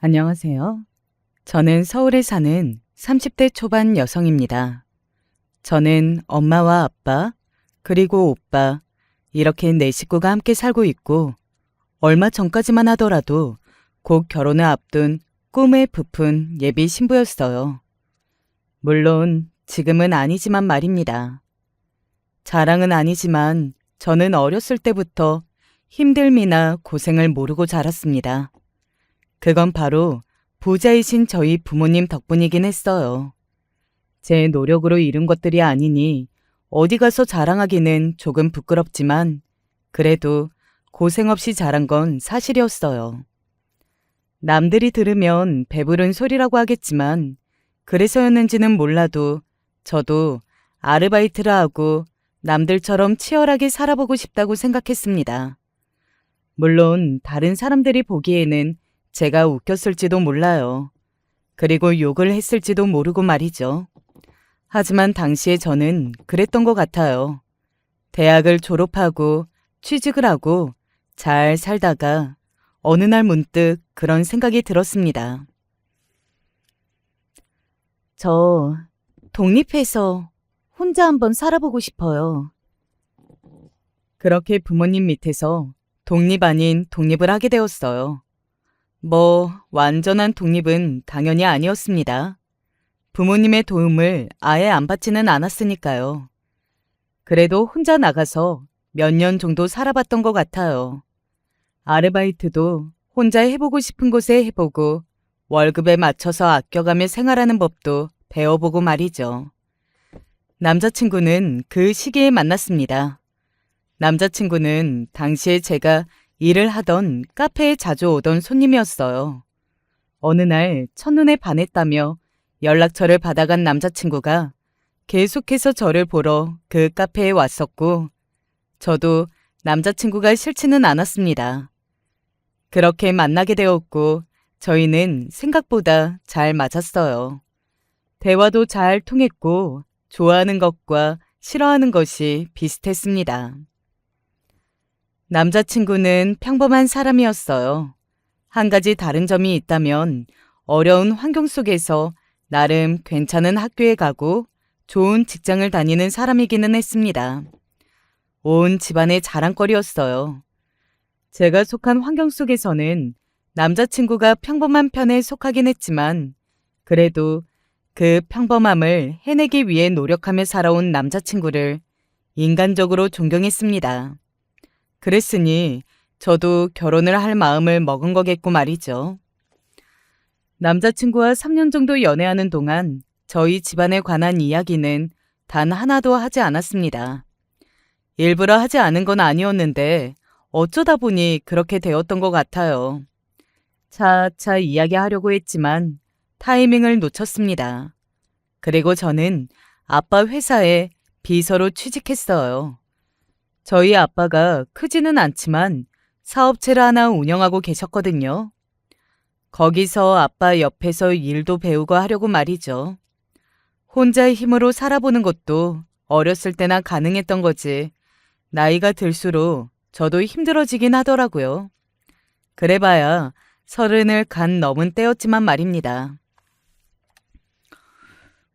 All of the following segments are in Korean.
안녕하세요. 저는 서울에 사는 30대 초반 여성입니다. 저는 엄마와 아빠, 그리고 오빠, 이렇게 네 식구가 함께 살고 있고, 얼마 전까지만 하더라도 곧 결혼을 앞둔 꿈에 부푼 예비 신부였어요. 물론 지금은 아니지만 말입니다. 자랑은 아니지만 저는 어렸을 때부터 힘듦이나 고생을 모르고 자랐습니다. 그건 바로 부자이신 저희 부모님 덕분이긴 했어요. 제 노력으로 이룬 것들이 아니니 어디 가서 자랑하기는 조금 부끄럽지만 그래도 고생 없이 자란 건 사실이었어요. 남들이 들으면 배부른 소리라고 하겠지만 그래서였는지는 몰라도 저도 아르바이트를 하고 남들처럼 치열하게 살아보고 싶다고 생각했습니다. 물론 다른 사람들이 보기에는 제가 웃겼을지도 몰라요. 그리고 욕을 했을지도 모르고 말이죠. 하지만 당시에 저는 그랬던 것 같아요. 대학을 졸업하고 취직을 하고 잘 살다가 어느 날 문득 그런 생각이 들었습니다. 저 독립해서 혼자 한번 살아보고 싶어요. 그렇게 부모님 밑에서 독립 아닌 독립을 하게 되었어요. 완전한 독립은 당연히 아니었습니다. 부모님의 도움을 아예 안 받지는 않았으니까요. 그래도 혼자 나가서 몇 년 정도 살아봤던 것 같아요. 아르바이트도 혼자 해보고 싶은 곳에 해보고 월급에 맞춰서 아껴가며 생활하는 법도 배워보고 말이죠. 남자친구는 그 시기에 만났습니다. 남자친구는 당시에 제가 일을 하던 카페에 자주 오던 손님이었어요. 어느 날 첫눈에 반했다며 연락처를 받아간 남자친구가 계속해서 저를 보러 그 카페에 왔었고, 저도 남자친구가 싫지는 않았습니다. 그렇게 만나게 되었고, 저희는 생각보다 잘 맞았어요. 대화도 잘 통했고, 좋아하는 것과 싫어하는 것이 비슷했습니다. 남자친구는 평범한 사람이었어요. 한 가지 다른 점이 있다면 어려운 환경 속에서 나름 괜찮은 학교에 가고 좋은 직장을 다니는 사람이기는 했습니다. 온 집안의 자랑거리였어요. 제가 속한 환경 속에서는 남자친구가 평범한 편에 속하긴 했지만 그래도 그 평범함을 해내기 위해 노력하며 살아온 남자친구를 인간적으로 존경했습니다. 그랬으니 저도 결혼을 할 마음을 먹은 거겠고 말이죠. 남자친구와 3년 정도 연애하는 동안 저희 집안에 관한 이야기는 단 하나도 하지 않았습니다. 일부러 하지 않은 건 아니었는데 어쩌다 보니 그렇게 되었던 것 같아요. 차차 이야기하려고 했지만 타이밍을 놓쳤습니다. 그리고 저는 아빠 회사에 비서로 취직했어요. 저희 아빠가 크지는 않지만 사업체를 하나 운영하고 계셨거든요. 거기서 아빠 옆에서 일도 배우고 하려고 말이죠. 혼자의 힘으로 살아보는 것도 어렸을 때나 가능했던 거지. 나이가 들수록 저도 힘들어지긴 하더라고요. 그래봐야 30을 간 넘은 때였지만 말입니다.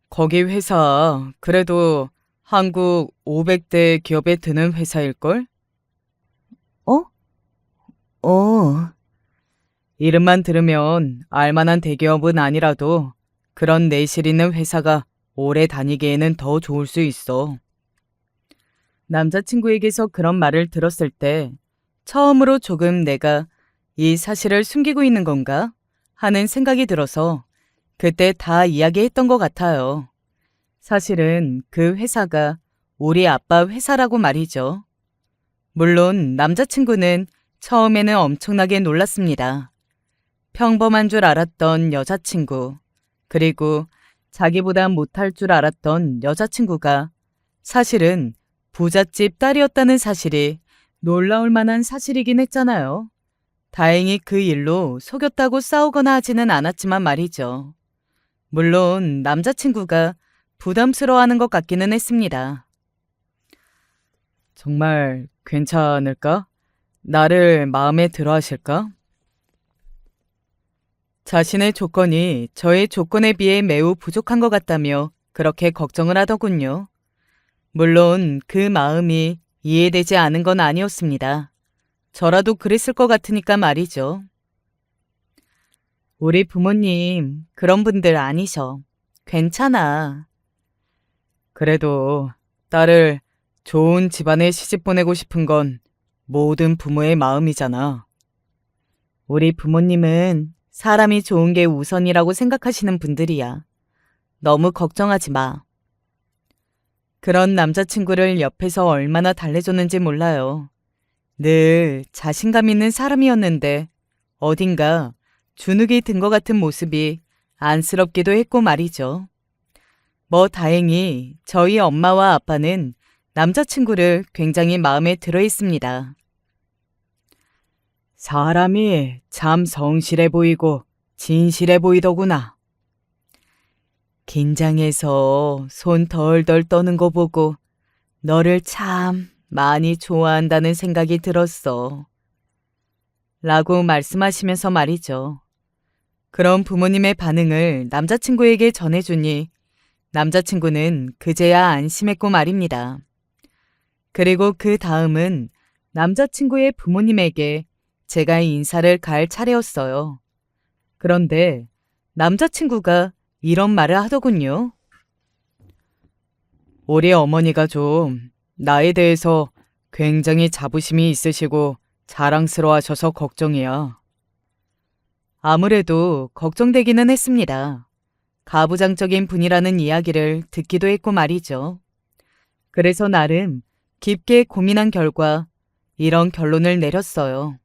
거기 회사 그래도 한국 500대 기업에 드는 회사일걸? 어? 이름만 들으면 알만한 대기업은 아니라도 그런 내실 있는 회사가 오래 다니기에는 더 좋을 수 있어. 남자친구에게서 그런 말을 들었을 때 처음으로 조금 내가 이 사실을 숨기고 있는 건가 하는 생각이 들어서 그때 다 이야기했던 것 같아요. 사실은 그 회사가 우리 아빠 회사라고 말이죠. 물론 남자친구는 처음에는 엄청나게 놀랐습니다. 평범한 줄 알았던 여자친구, 그리고 자기보다 못할 줄 알았던 여자친구가 사실은 부잣집 딸이었다는 사실이 놀라울 만한 사실이긴 했잖아요. 다행히 그 일로 속였다고 싸우거나 하지는 않았지만 말이죠. 물론 남자친구가 부담스러워하는 것 같기는 했습니다. 정말 괜찮을까? 나를 마음에 들어 하실까? 자신의 조건이 저의 조건에 비해 매우 부족한 것 같다며 그렇게 걱정을 하더군요. 물론 그 마음이 이해되지 않은 건 아니었습니다. 저라도 그랬을 것 같으니까 말이죠. 우리 부모님 그런 분들 아니셔. 괜찮아. 그래도 딸을 좋은 집안에 시집 보내고 싶은 건 모든 부모의 마음이잖아. 우리 부모님은 사람이 좋은 게 우선이라고 생각하시는 분들이야. 너무 걱정하지 마. 그런 남자친구를 옆에서 얼마나 달래줬는지 몰라요. 늘 자신감 있는 사람이었는데 어딘가 주눅이 든 것 같은 모습이 안쓰럽기도 했고 말이죠. 뭐 다행히 저희 엄마와 아빠는 남자친구를 굉장히 마음에 들어 있습니다. 사람이 참 성실해 보이고 진실해 보이더구나. 긴장해서 손 덜덜 떠는 거 보고 너를 참 많이 좋아한다는 생각이 들었어. 라고 말씀하시면서 말이죠. 그런 부모님의 반응을 남자친구에게 전해주니 남자친구는 그제야 안심했고 말입니다. 그리고 그 다음은 남자친구의 부모님에게 제가 인사를 갈 차례였어요. 그런데 남자친구가 이런 말을 하더군요. 우리 어머니가 좀 나에 대해서 굉장히 자부심이 있으시고 자랑스러워 하셔서 걱정이야. 아무래도 걱정되기는 했습니다. 가부장적인 분이라는 이야기를 듣기도 했고 말이죠. 그래서 나름 깊게 고민한 결과 이런 결론을 내렸어요.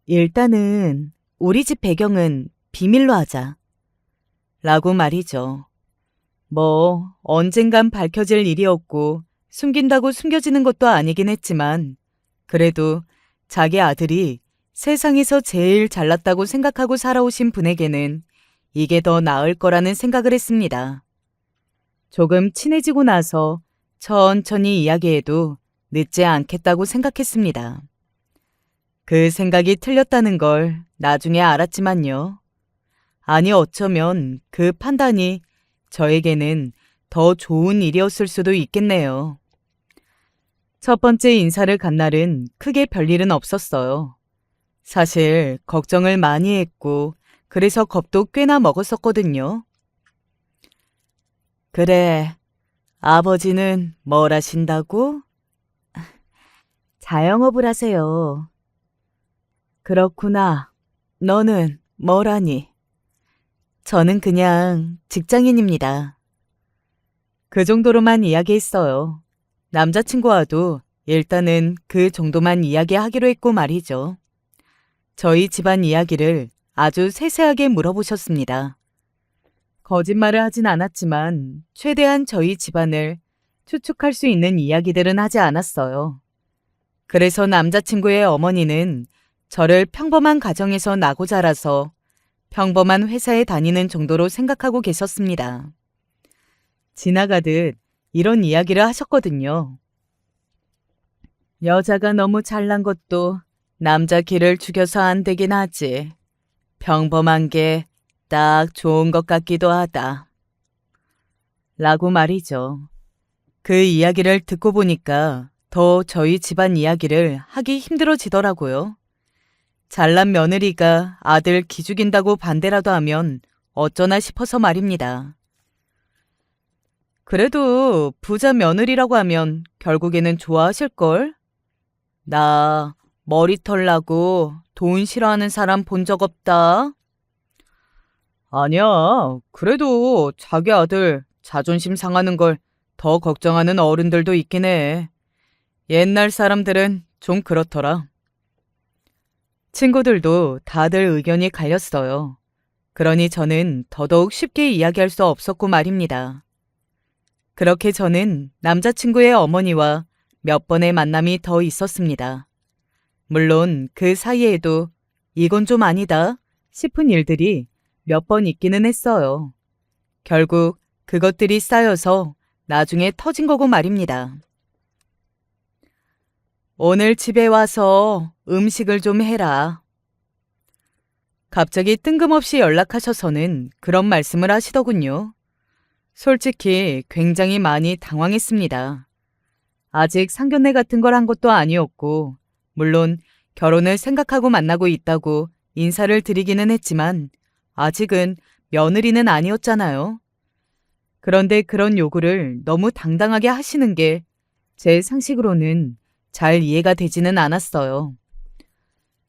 일단은 우리 집 배경은 비밀로 하자. 라고 말이죠. 뭐 언젠간 밝혀질 일이었고 숨긴다고 숨겨지는 것도 아니긴 했지만 그래도 자기 아들이 세상에서 제일 잘났다고 생각하고 살아오신 분에게는 이게 더 나을 거라는 생각을 했습니다. 조금 친해지고 나서 천천히 이야기해도 늦지 않겠다고 생각했습니다. 그 생각이 틀렸다는 걸 나중에 알았지만요. 아니 어쩌면 그 판단이 저에게는 더 좋은 일이었을 수도 있겠네요. 첫 번째 인사를 간 날은 크게 별일은 없었어요. 사실 걱정을 많이 했고 그래서 겁도 꽤나 먹었었거든요. 그래, 아버지는 뭘 하신다고? 자영업을 하세요. 그렇구나. 너는 뭘 하니? 저는 그냥 직장인입니다. 그 정도로만 이야기했어요. 남자친구와도 일단은 그 정도만 이야기하기로 했고 말이죠. 저희 집안 이야기를 아주 세세하게 물어보셨습니다. 거짓말을 하진 않았지만 최대한 저희 집안을 추측할 수 있는 이야기들은 하지 않았어요. 그래서 남자친구의 어머니는 저를 평범한 가정에서 나고 자라서 평범한 회사에 다니는 정도로 생각하고 계셨습니다. 지나가듯 이런 이야기를 하셨거든요. 여자가 너무 잘난 것도 남자 기를 죽여서 안 되긴 하지. 평범한 게 딱 좋은 것 같기도 하다. 라고 말이죠. 그 이야기를 듣고 보니까 더 저희 집안 이야기를 하기 힘들어지더라고요. 잘난 며느리가 아들 기죽인다고 반대라도 하면 어쩌나 싶어서 말입니다. 그래도 부자 며느리라고 하면 결국에는 좋아하실걸? 나 머리털 나고 돈 싫어하는 사람 본 적 없다. 아니야. 그래도 자기 아들 자존심 상하는 걸 더 걱정하는 어른들도 있긴 해. 옛날 사람들은 좀 그렇더라. 친구들도 다들 의견이 갈렸어요. 그러니 저는 더더욱 쉽게 이야기할 수 없었고 말입니다. 그렇게 저는 남자친구의 어머니와 몇 번의 만남이 더 있었습니다. 물론 그 사이에도 이건 좀 아니다 싶은 일들이 몇 번 있기는 했어요. 결국 그것들이 쌓여서 나중에 터진 거고 말입니다. 오늘 집에 와서 음식을 좀 해라. 갑자기 뜬금없이 연락하셔서는 그런 말씀을 하시더군요. 솔직히 굉장히 많이 당황했습니다. 아직 상견례 같은 걸 한 것도 아니었고, 물론 결혼을 생각하고 만나고 있다고 인사를 드리기는 했지만 아직은 며느리는 아니었잖아요. 그런데 그런 요구를 너무 당당하게 하시는 게 제 상식으로는 잘 이해가 되지는 않았어요.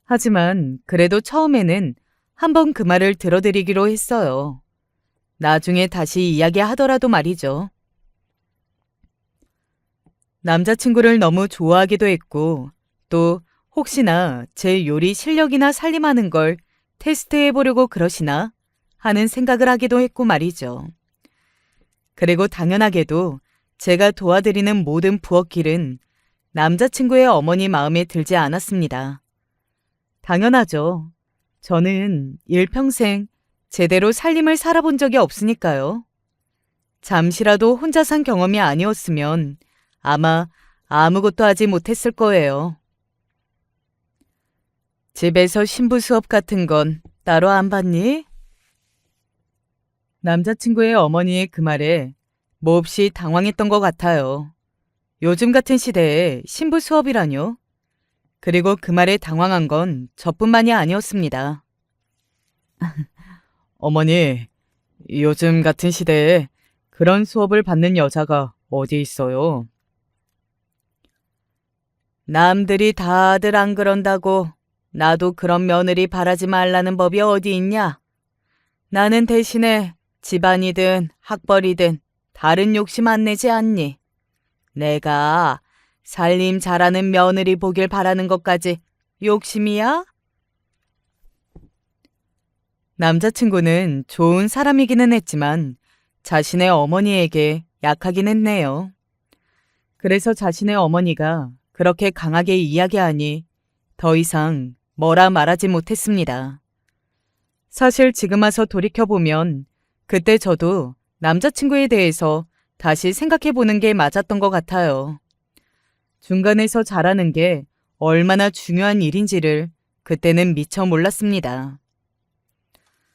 하지만 그래도 처음에는 한번 그 말을 들어드리기로 했어요. 나중에 다시 이야기하더라도 말이죠. 남자친구를 너무 좋아하기도 했고, 또 혹시나 제 요리 실력이나 살림하는 걸 테스트해보려고 그러시나 하는 생각을 하기도 했고 말이죠. 그리고 당연하게도 제가 도와드리는 모든 부엌일은 남자친구의 어머니 마음에 들지 않았습니다. 당연하죠. 저는 일평생 제대로 살림을 살아본 적이 없으니까요. 잠시라도 혼자 산 경험이 아니었으면 아마 아무것도 하지 못했을 거예요. 집에서 신부 수업 같은 건 따로 안 받니? 남자친구의 어머니의 그 말에 몹시 당황했던 것 같아요. 요즘 같은 시대에 신부 수업이라뇨? 그리고 그 말에 당황한 건 저뿐만이 아니었습니다. 어머니, 요즘 같은 시대에 그런 수업을 받는 여자가 어디 있어요? 남들이 다들 안 그런다고 나도 그런 며느리 바라지 말라는 법이 어디 있냐? 나는 대신에 집안이든 학벌이든 다른 욕심 안 내지 않니? 내가 살림 잘하는 며느리 보길 바라는 것까지 욕심이야? 남자친구는 좋은 사람이기는 했지만 자신의 어머니에게 약하긴 했네요. 그래서 자신의 어머니가 그렇게 강하게 이야기하니 더 이상 뭐라 말하지 못했습니다. 사실 지금 와서 돌이켜보면 그때 저도 남자친구에 대해서 다시 생각해보는 게 맞았던 것 같아요. 중간에서 잘하는 게 얼마나 중요한 일인지를 그때는 미처 몰랐습니다.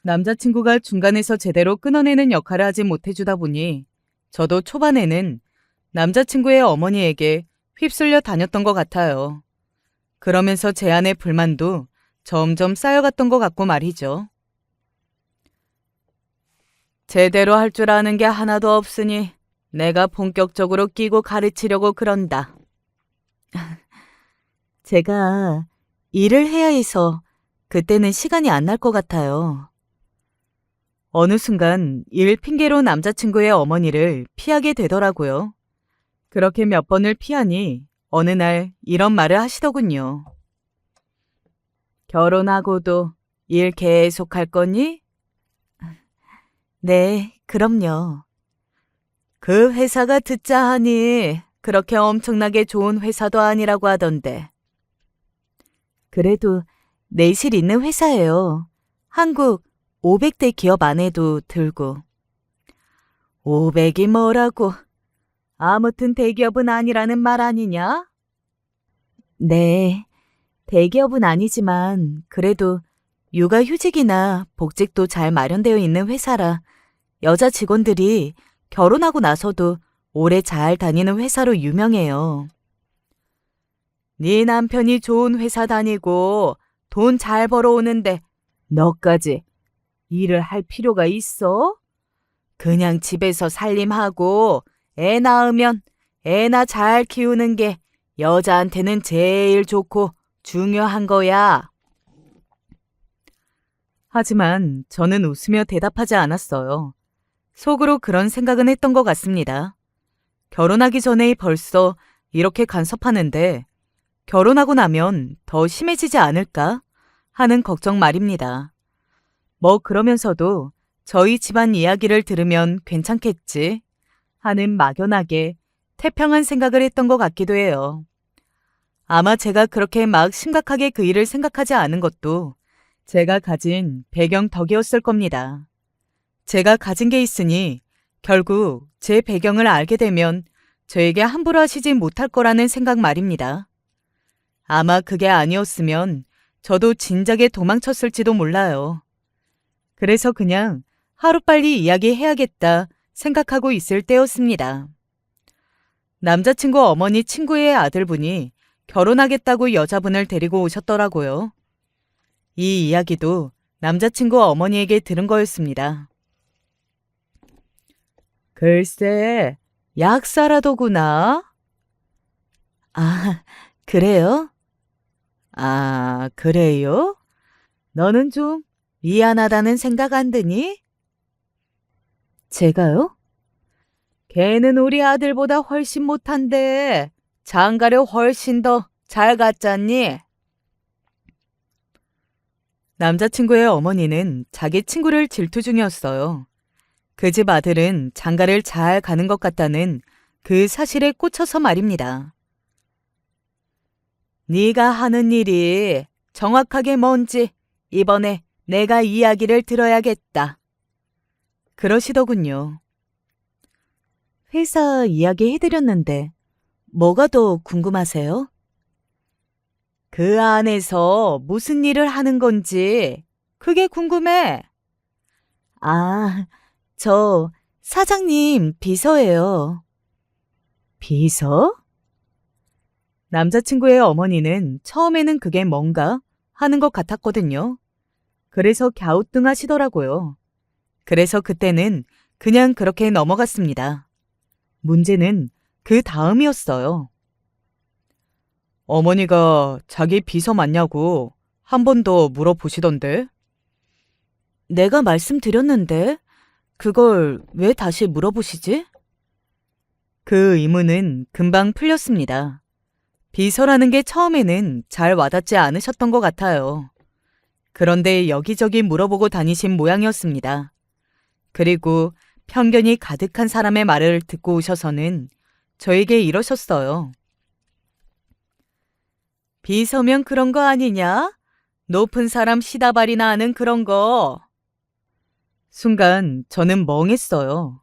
남자친구가 중간에서 제대로 끊어내는 역할을 하지 못해주다 보니 저도 초반에는 남자친구의 어머니에게 휩쓸려 다녔던 것 같아요. 그러면서 제 안의 불만도 점점 쌓여갔던 것 같고 말이죠. 제대로 할 줄 아는 게 하나도 없으니 내가 본격적으로 끼고 가르치려고 그런다. 제가 일을 해야 해서 그때는 시간이 안 날 것 같아요. 어느 순간 일 핑계로 남자친구의 어머니를 피하게 되더라고요. 그렇게 몇 번을 피하니 어느 날 이런 말을 하시더군요. 결혼하고도 일 계속 할 거니? 네, 그럼요. 그 회사가 듣자 하니 그렇게 엄청나게 좋은 회사도 아니라고 하던데. 그래도 내실 있는 회사예요. 한국 500대 기업 안에도 들고. 500이 뭐라고? 아무튼 대기업은 아니라는 말 아니냐? 네, 대기업은 아니지만 그래도 육아휴직이나 복직도 잘 마련되어 있는 회사라 여자 직원들이 결혼하고 나서도 오래 잘 다니는 회사로 유명해요. 네 남편이 좋은 회사 다니고 돈 잘 벌어오는데 너까지 일을 할 필요가 있어? 그냥 집에서 살림하고 애 낳으면 애나 잘 키우는 게 여자한테는 제일 좋고 중요한 거야. 하지만 저는 웃으며 대답하지 않았어요. 속으로 그런 생각은 했던 것 같습니다. 결혼하기 전에 벌써 이렇게 간섭하는데 결혼하고 나면 더 심해지지 않을까 하는 걱정 말입니다. 뭐 그러면서도 저희 집안 이야기를 들으면 괜찮겠지 하는 막연하게 태평한 생각을 했던 것 같기도 해요. 아마 제가 그렇게 막 심각하게 그 일을 생각하지 않은 것도 제가 가진 배경 덕이었을 겁니다. 제가 가진 게 있으니 결국 제 배경을 알게 되면 저에게 함부로 하시지 못할 거라는 생각 말입니다. 아마 그게 아니었으면 저도 진작에 도망쳤을지도 몰라요. 그래서 그냥 하루빨리 이야기해야겠다 생각하고 있을 때였습니다. 남자친구 어머니 친구의 아들분이 결혼하겠다고 여자분을 데리고 오셨더라고요. 이 이야기도 남자친구 어머니에게 들은 거였습니다. 글쎄, 약사라더구나. 아, 그래요? 아, 그래요? 너는 좀 미안하다는 생각 안 드니? 제가요? 걔는 우리 아들보다 훨씬 못한데 장가를 훨씬 더 잘 갔잖니? 남자친구의 어머니는 자기 친구를 질투 중이었어요. 그 집 아들은 장가를 잘 가는 것 같다는 그 사실에 꽂혀서 말입니다. 네가 하는 일이 정확하게 뭔지 이번에 내가 이야기를 들어야겠다. 그러시더군요. 회사 이야기 해드렸는데 뭐가 더 궁금하세요? 그 안에서 무슨 일을 하는 건지 그게 궁금해. 아, 저 사장님 비서예요. 비서? 남자친구의 어머니는 처음에는 그게 뭔가 하는 것 같았거든요. 그래서 갸우뚱하시더라고요. 그래서 그때는 그냥 그렇게 넘어갔습니다. 문제는 그 다음이었어요. 어머니가 자기 비서 맞냐고 한 번 더 물어보시던데? 내가 말씀드렸는데 그걸 왜 다시 물어보시지? 그 의문은 금방 풀렸습니다. 비서라는 게 처음에는 잘 와닿지 않으셨던 것 같아요. 그런데 여기저기 물어보고 다니신 모양이었습니다. 그리고 편견이 가득한 사람의 말을 듣고 오셔서는 저에게 이러셨어요. 비서면 그런 거 아니냐? 높은 사람 시다발이나 하는 그런 거. 순간 저는 멍했어요.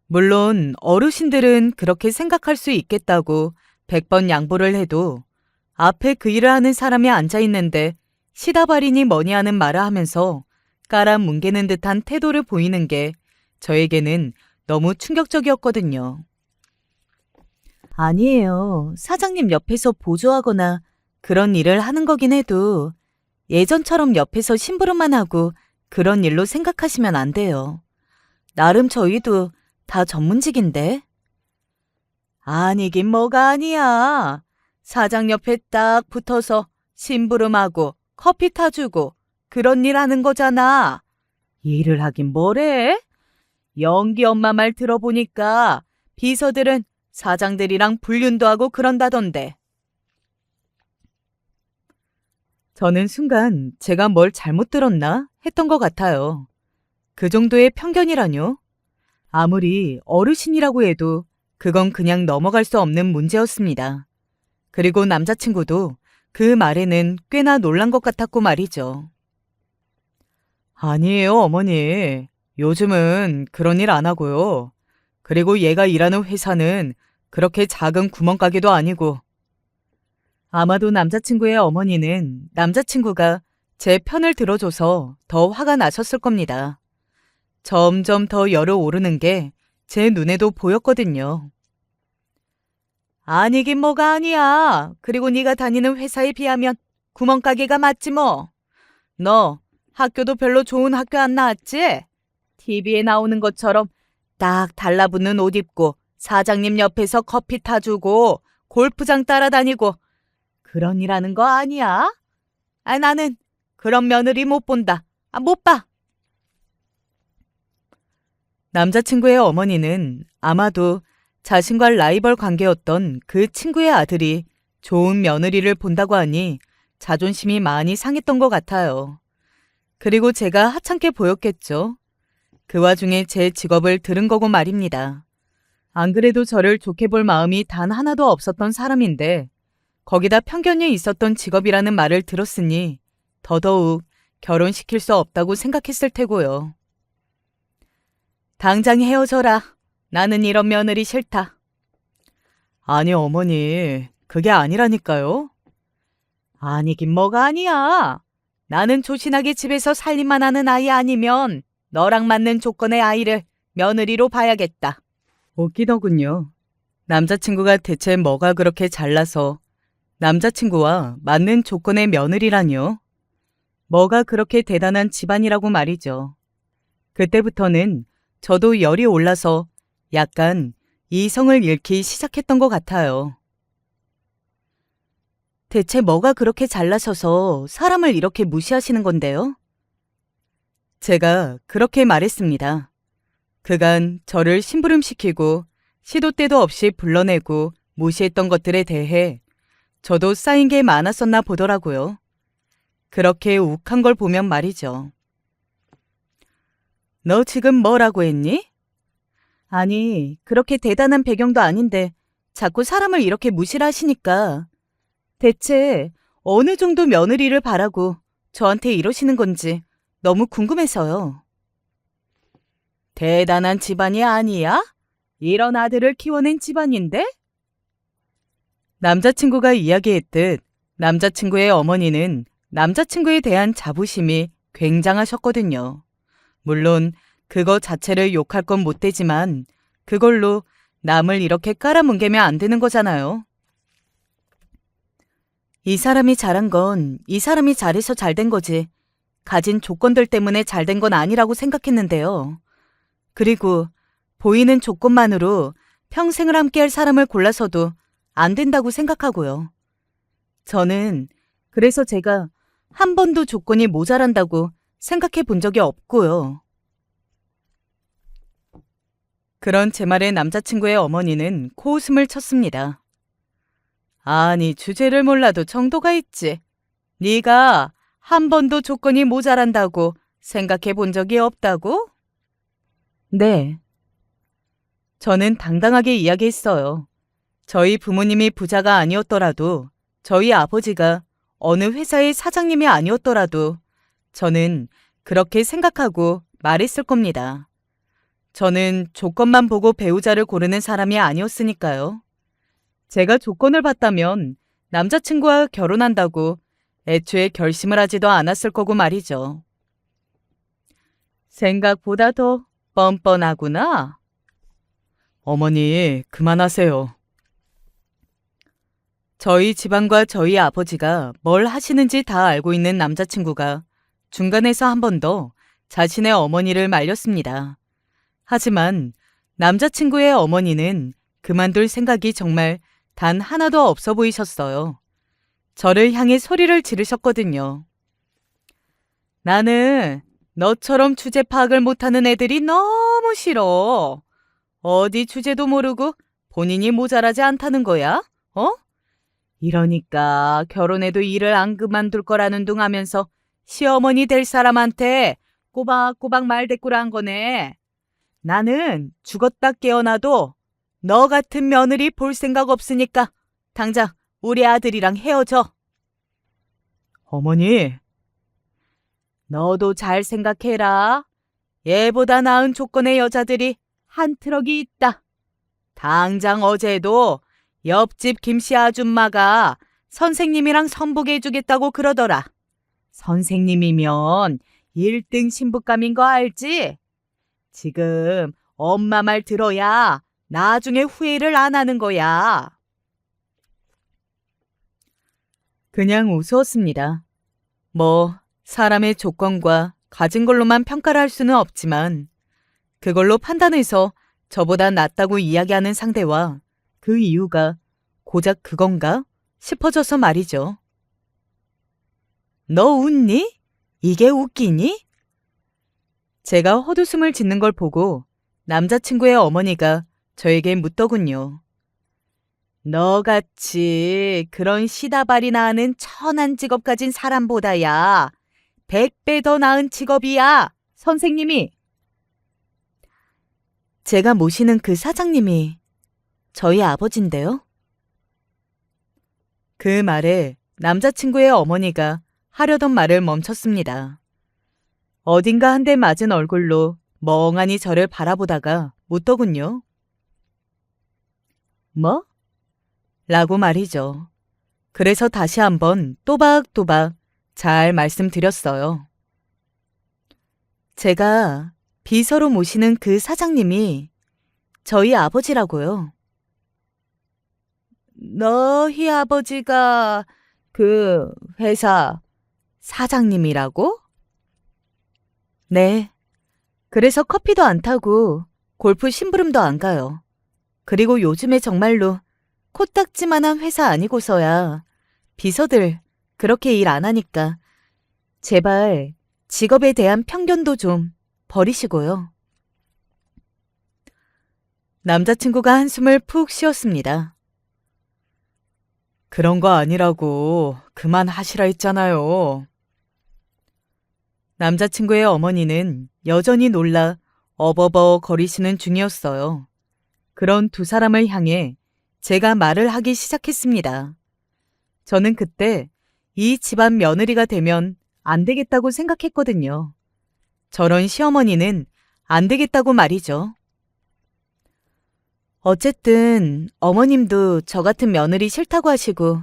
물론 어르신들은 그렇게 생각할 수 있겠다고 100번 양보를 해도 앞에 그 일을 하는 사람이 앉아 있는데 시다발이니 뭐니 하는 말을 하면서 깔아뭉개는 듯한 태도를 보이는 게 저에게는 너무 충격적이었거든요. 아니에요. 사장님 옆에서 보조하거나 그런 일을 하는 거긴 해도 예전처럼 옆에서 심부름만 하고 그런 일로 생각하시면 안 돼요. 나름 저희도 다 전문직인데. 아니긴 뭐가 아니야. 사장 옆에 딱 붙어서 심부름하고 커피 타주고 그런 일 하는 거잖아. 일을 하긴 뭐래? 영기 엄마 말 들어보니까 비서들은 사장들이랑 불륜도 하고 그런다던데. 저는 순간 제가 뭘 잘못 들었나 했던 것 같아요. 그 정도의 편견이라뇨? 아무리 어르신이라고 해도 그건 그냥 넘어갈 수 없는 문제였습니다. 그리고 남자친구도 그 말에는 꽤나 놀란 것 같았고 말이죠. 아니에요, 어머니. 요즘은 그런 일 안 하고요. 그리고 얘가 일하는 회사는 그렇게 작은 구멍가게도 아니고. 아마도 남자친구의 어머니는 남자친구가 제 편을 들어줘서 더 화가 나셨을 겁니다. 점점 더 열어오르는 게 제 눈에도 보였거든요. 아니긴 뭐가 아니야. 그리고 네가 다니는 회사에 비하면 구멍가게가 맞지 뭐. 너 학교도 별로 좋은 학교 안 나왔지? TV에 나오는 것처럼 딱 달라붙는 옷 입고 사장님 옆에서 커피 타주고 골프장 따라다니고 그런 일 하는 거 아니야? 아, 나는 그런 며느리 못 본다. 아, 못 봐. 남자친구의 어머니는 아마도 자신과 라이벌 관계였던 그 친구의 아들이 좋은 며느리를 본다고 하니 자존심이 많이 상했던 것 같아요. 그리고 제가 하찮게 보였겠죠. 그 와중에 제 직업을 들은 거고 말입니다. 안 그래도 저를 좋게 볼 마음이 단 하나도 없었던 사람인데 거기다 편견이 있었던 직업이라는 말을 들었으니 더더욱 결혼시킬 수 없다고 생각했을 테고요. 당장 헤어져라. 나는 이런 며느리 싫다. 아니 어머니, 그게 아니라니까요. 아니긴 뭐가 아니야. 나는 조신하게 집에서 살림만 하는 아이 아니면 너랑 맞는 조건의 아이를 며느리로 봐야겠다. 웃기더군요. 남자친구가 대체 뭐가 그렇게 잘나서 남자친구와 맞는 조건의 며느리라뇨? 뭐가 그렇게 대단한 집안이라고 말이죠. 그때부터는 저도 열이 올라서 약간 이성을 잃기 시작했던 것 같아요. 대체 뭐가 그렇게 잘나셔서 사람을 이렇게 무시하시는 건데요? 제가 그렇게 말했습니다. 그간 저를 심부름시키고 시도 때도 없이 불러내고 무시했던 것들에 대해 저도 쌓인 게 많았었나 보더라고요. 그렇게 욱한 걸 보면 말이죠. 너 지금 뭐라고 했니? 아니, 그렇게 대단한 배경도 아닌데 자꾸 사람을 이렇게 무시를 하시니까 대체 어느 정도 며느리를 바라고 저한테 이러시는 건지 너무 궁금해서요. 대단한 집안이 아니야? 이런 아들을 키워낸 집안인데? 남자친구가 이야기했듯 남자친구의 어머니는 남자친구에 대한 자부심이 굉장하셨거든요. 물론 그거 자체를 욕할 건 못 되지만 그걸로 남을 이렇게 깔아뭉개면 안 되는 거잖아요. 이 사람이 잘한 건 이 사람이 잘해서 잘 된 거지. 가진 조건들 때문에 잘 된 건 아니라고 생각했는데요. 그리고 보이는 조건만으로 평생을 함께할 사람을 골라서도 안 된다고 생각하고요. 저는 그래서 제가 한 번도 조건이 모자란다고 생각해 본 적이 없고요. 그런 제 말에 남자친구의 어머니는 코웃음을 쳤습니다. 아니, 주제를 몰라도 정도가 있지. 네가 한 번도 조건이 모자란다고 생각해 본 적이 없다고? 네. 저는 당당하게 이야기했어요. 저희 부모님이 부자가 아니었더라도 저희 아버지가 어느 회사의 사장님이 아니었더라도 저는 그렇게 생각하고 말했을 겁니다. 저는 조건만 보고 배우자를 고르는 사람이 아니었으니까요. 제가 조건을 봤다면 남자친구와 결혼한다고 애초에 결심을 하지도 않았을 거고 말이죠. 생각보다 더 뻔뻔하구나. 어머니, 그만하세요. 저희 집안과 저희 아버지가 뭘 하시는지 다 알고 있는 남자친구가 중간에서 한 번 더 자신의 어머니를 말렸습니다. 하지만 남자친구의 어머니는 그만둘 생각이 정말 단 하나도 없어 보이셨어요. 저를 향해 소리를 지르셨거든요. 나는 너처럼 주제 파악을 못하는 애들이 너무 싫어. 어디 주제도 모르고 본인이 모자라지 않다는 거야? 어? 이러니까 결혼해도 일을 안 그만둘 거라는 둥 하면서 시어머니 될 사람한테 꼬박꼬박 말대꾸를 한 거네. 나는 죽었다 깨어나도 너 같은 며느리 볼 생각 없으니까 당장 우리 아들이랑 헤어져. 어머니. 너도 잘 생각해라. 얘보다 나은 조건의 여자들이 한 트럭이 있다. 당장 어제도 옆집 김씨 아줌마가 선생님이랑 선복해주겠다고 그러더라. 선생님이면 1등 신부감인 거 알지? 지금 엄마 말 들어야 나중에 후회를 안 하는 거야. 그냥 웃었습니다. 뭐 사람의 조건과 가진 걸로만 평가를 할 수는 없지만 그걸로 판단해서 저보다 낫다고 이야기하는 상대와 그 이유가 고작 그건가 싶어져서 말이죠. 너 웃니? 이게 웃기니? 제가 헛웃음을 짓는 걸 보고 남자친구의 어머니가 저에게 묻더군요. 너같이 그런 시다발이 나는 천한 직업 가진 사람보다야 100배 더 나은 직업이야, 선생님이. 제가 모시는 그 사장님이 저희 아버지인데요. 그 말에 남자친구의 어머니가 하려던 말을 멈췄습니다. 어딘가 한 대 맞은 얼굴로 멍하니 저를 바라보다가 묻더군요. 뭐? 라고 말이죠. 그래서 다시 한번 또박또박 잘 말씀드렸어요. 제가 비서로 모시는 그 사장님이 저희 아버지라고요. 너희 아버지가 그 회사 사장님이라고? 네. 그래서 커피도 안 타고 골프 심부름도 안 가요. 그리고 요즘에 정말로 코딱지만한 회사 아니고서야 비서들 그렇게 일 안 하니까 제발 직업에 대한 편견도 좀 버리시고요. 남자친구가 한숨을 푹 쉬었습니다. 그런 거 아니라고 그만하시라 했잖아요. 남자친구의 어머니는 여전히 놀라 어버버 거리시는 중이었어요. 그런 두 사람을 향해 제가 말을 하기 시작했습니다. 저는 그때 이 집안 며느리가 되면 안 되겠다고 생각했거든요. 저런 시어머니는 안 되겠다고 말이죠. 어쨌든 어머님도 저 같은 며느리 싫다고 하시고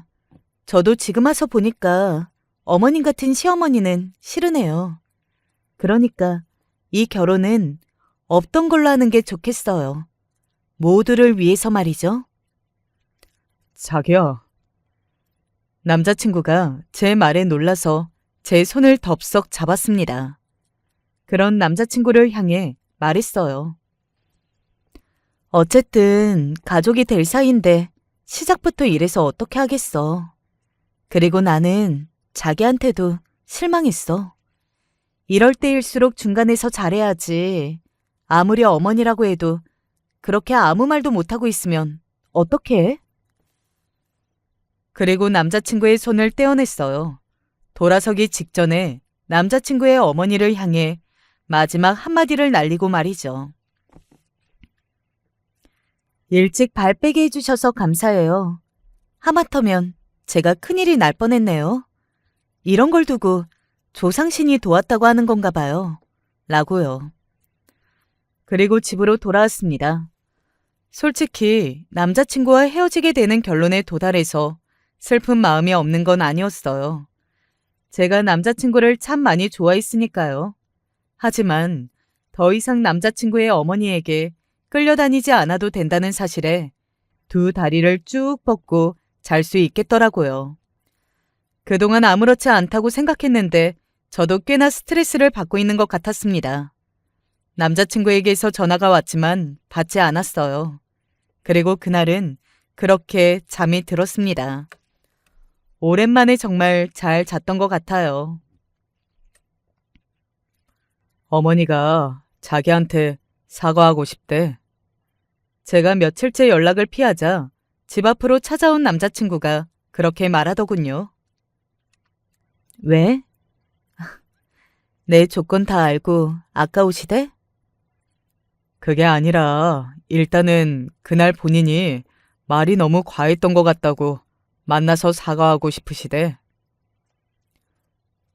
저도 지금 와서 보니까 어머님 같은 시어머니는 싫으네요. 그러니까 이 결혼은 없던 걸로 하는 게 좋겠어요. 모두를 위해서 말이죠. 자기야. 남자친구가 제 말에 놀라서 제 손을 덥석 잡았습니다. 그런 남자친구를 향해 말했어요. 어쨌든 가족이 될 사이인데 시작부터 이래서 어떻게 하겠어. 그리고 나는 자기한테도 실망했어. 이럴 때일수록 중간에서 잘해야지. 아무리 어머니라고 해도 그렇게 아무 말도 못하고 있으면 어떡해? 그리고 남자친구의 손을 떼어냈어요. 돌아서기 직전에 남자친구의 어머니를 향해 마지막 한마디를 날리고 말이죠. 일찍 발 빼게 해주셔서 감사해요. 하마터면 제가 큰일이 날 뻔했네요. 이런 걸 두고 조상신이 도왔다고 하는 건가 봐요. 라고요. 그리고 집으로 돌아왔습니다. 솔직히 남자친구와 헤어지게 되는 결론에 도달해서 슬픈 마음이 없는 건 아니었어요. 제가 남자친구를 참 많이 좋아했으니까요. 하지만 더 이상 남자친구의 어머니에게 끌려다니지 않아도 된다는 사실에 두 다리를 쭉 뻗고 잘 수 있겠더라고요. 그동안 아무렇지 않다고 생각했는데 저도 꽤나 스트레스를 받고 있는 것 같았습니다. 남자친구에게서 전화가 왔지만 받지 않았어요. 그리고 그날은 그렇게 잠이 들었습니다. 오랜만에 정말 잘 잤던 것 같아요. 어머니가 자기한테 사과하고 싶대. 제가 며칠째 연락을 피하자 집 앞으로 찾아온 남자친구가 그렇게 말하더군요. 왜? 내 조건 다 알고 아까우시대? 그게 아니라 일단은 그날 본인이 말이 너무 과했던 것 같다고 만나서 사과하고 싶으시대.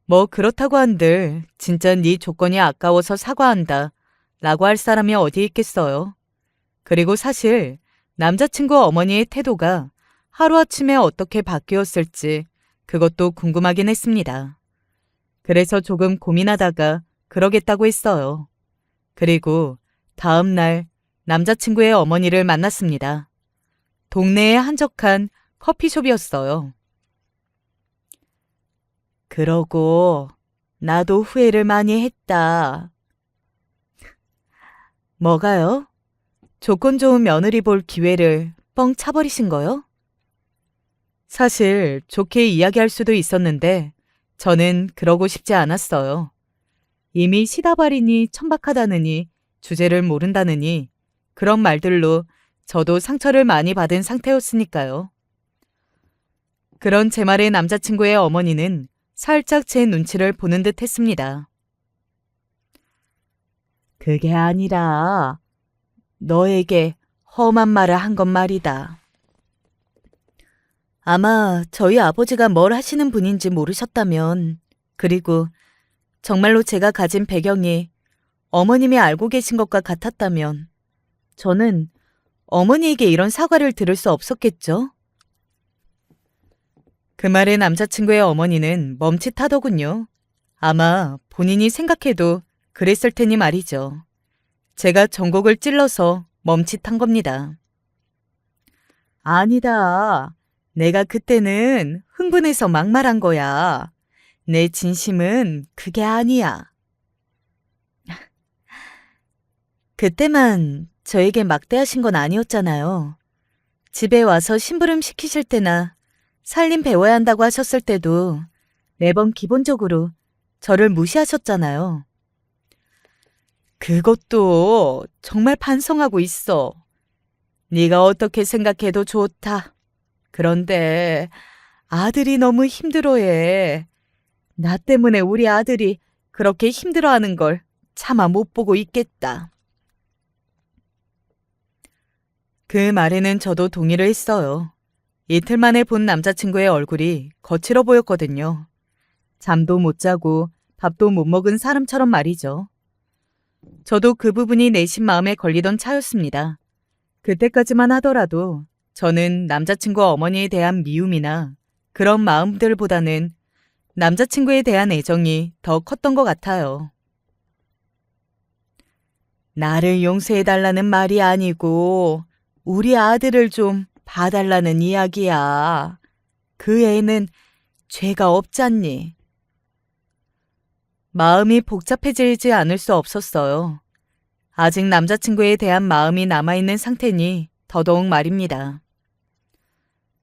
뭐 그렇다고 한들 진짜 네 조건이 아까워서 사과한다 라고 할 사람이 어디 있겠어요. 그리고 사실 남자친구 어머니의 태도가 하루아침에 어떻게 바뀌었을지 그것도 궁금하긴 했습니다. 그래서 조금 고민하다가 그러겠다고 했어요. 그리고 다음 날 남자친구의 어머니를 만났습니다. 동네의 한적한 커피숍이었어요. 그러고 나도 후회를 많이 했다. 뭐가요? 조건 좋은 며느리 볼 기회를 뻥 차버리신 거요? 사실 좋게 이야기할 수도 있었는데 저는 그러고 싶지 않았어요. 이미 시다발이니 천박하다느니 주제를 모른다느니 그런 말들로 저도 상처를 많이 받은 상태였으니까요. 그런 제 말에 남자친구의 어머니는 살짝 제 눈치를 보는 듯 했습니다. 그게 아니라 너에게 험한 말을 한 건 말이다. 아마 저희 아버지가 뭘 하시는 분인지 모르셨다면, 그리고 정말로 제가 가진 배경이 어머님이 알고 계신 것과 같았다면, 저는 어머니에게 이런 사과를 들을 수 없었겠죠? 그 말에 남자친구의 어머니는 멈칫하더군요. 아마 본인이 생각해도 그랬을 테니 말이죠. 제가 전곡을 찔러서 멈칫한 겁니다. 아니다. 내가 그때는 흥분해서 막말한 거야. 내 진심은 그게 아니야. 그때만 저에게 막대하신 건 아니었잖아요. 집에 와서 심부름 시키실 때나 살림 배워야 한다고 하셨을 때도 매번 기본적으로 저를 무시하셨잖아요. 그것도 정말 반성하고 있어. 네가 어떻게 생각해도 좋다. 그런데 아들이 너무 힘들어해. 나 때문에 우리 아들이 그렇게 힘들어하는 걸 차마 못 보고 있겠다. 그 말에는 저도 동의를 했어요. 이틀 만에 본 남자친구의 얼굴이 거칠어 보였거든요. 잠도 못 자고 밥도 못 먹은 사람처럼 말이죠. 저도 그 부분이 내심 마음에 걸리던 차였습니다. 그때까지만 하더라도 저는 남자친구 어머니에 대한 미움이나 그런 마음들보다는 남자친구에 대한 애정이 더 컸던 것 같아요. 나를 용서해달라는 말이 아니고 우리 아들을 좀 봐달라는 이야기야. 그 애는 죄가 없잖니. 마음이 복잡해지지 않을 수 없었어요. 아직 남자친구에 대한 마음이 남아있는 상태니 더더욱 말입니다.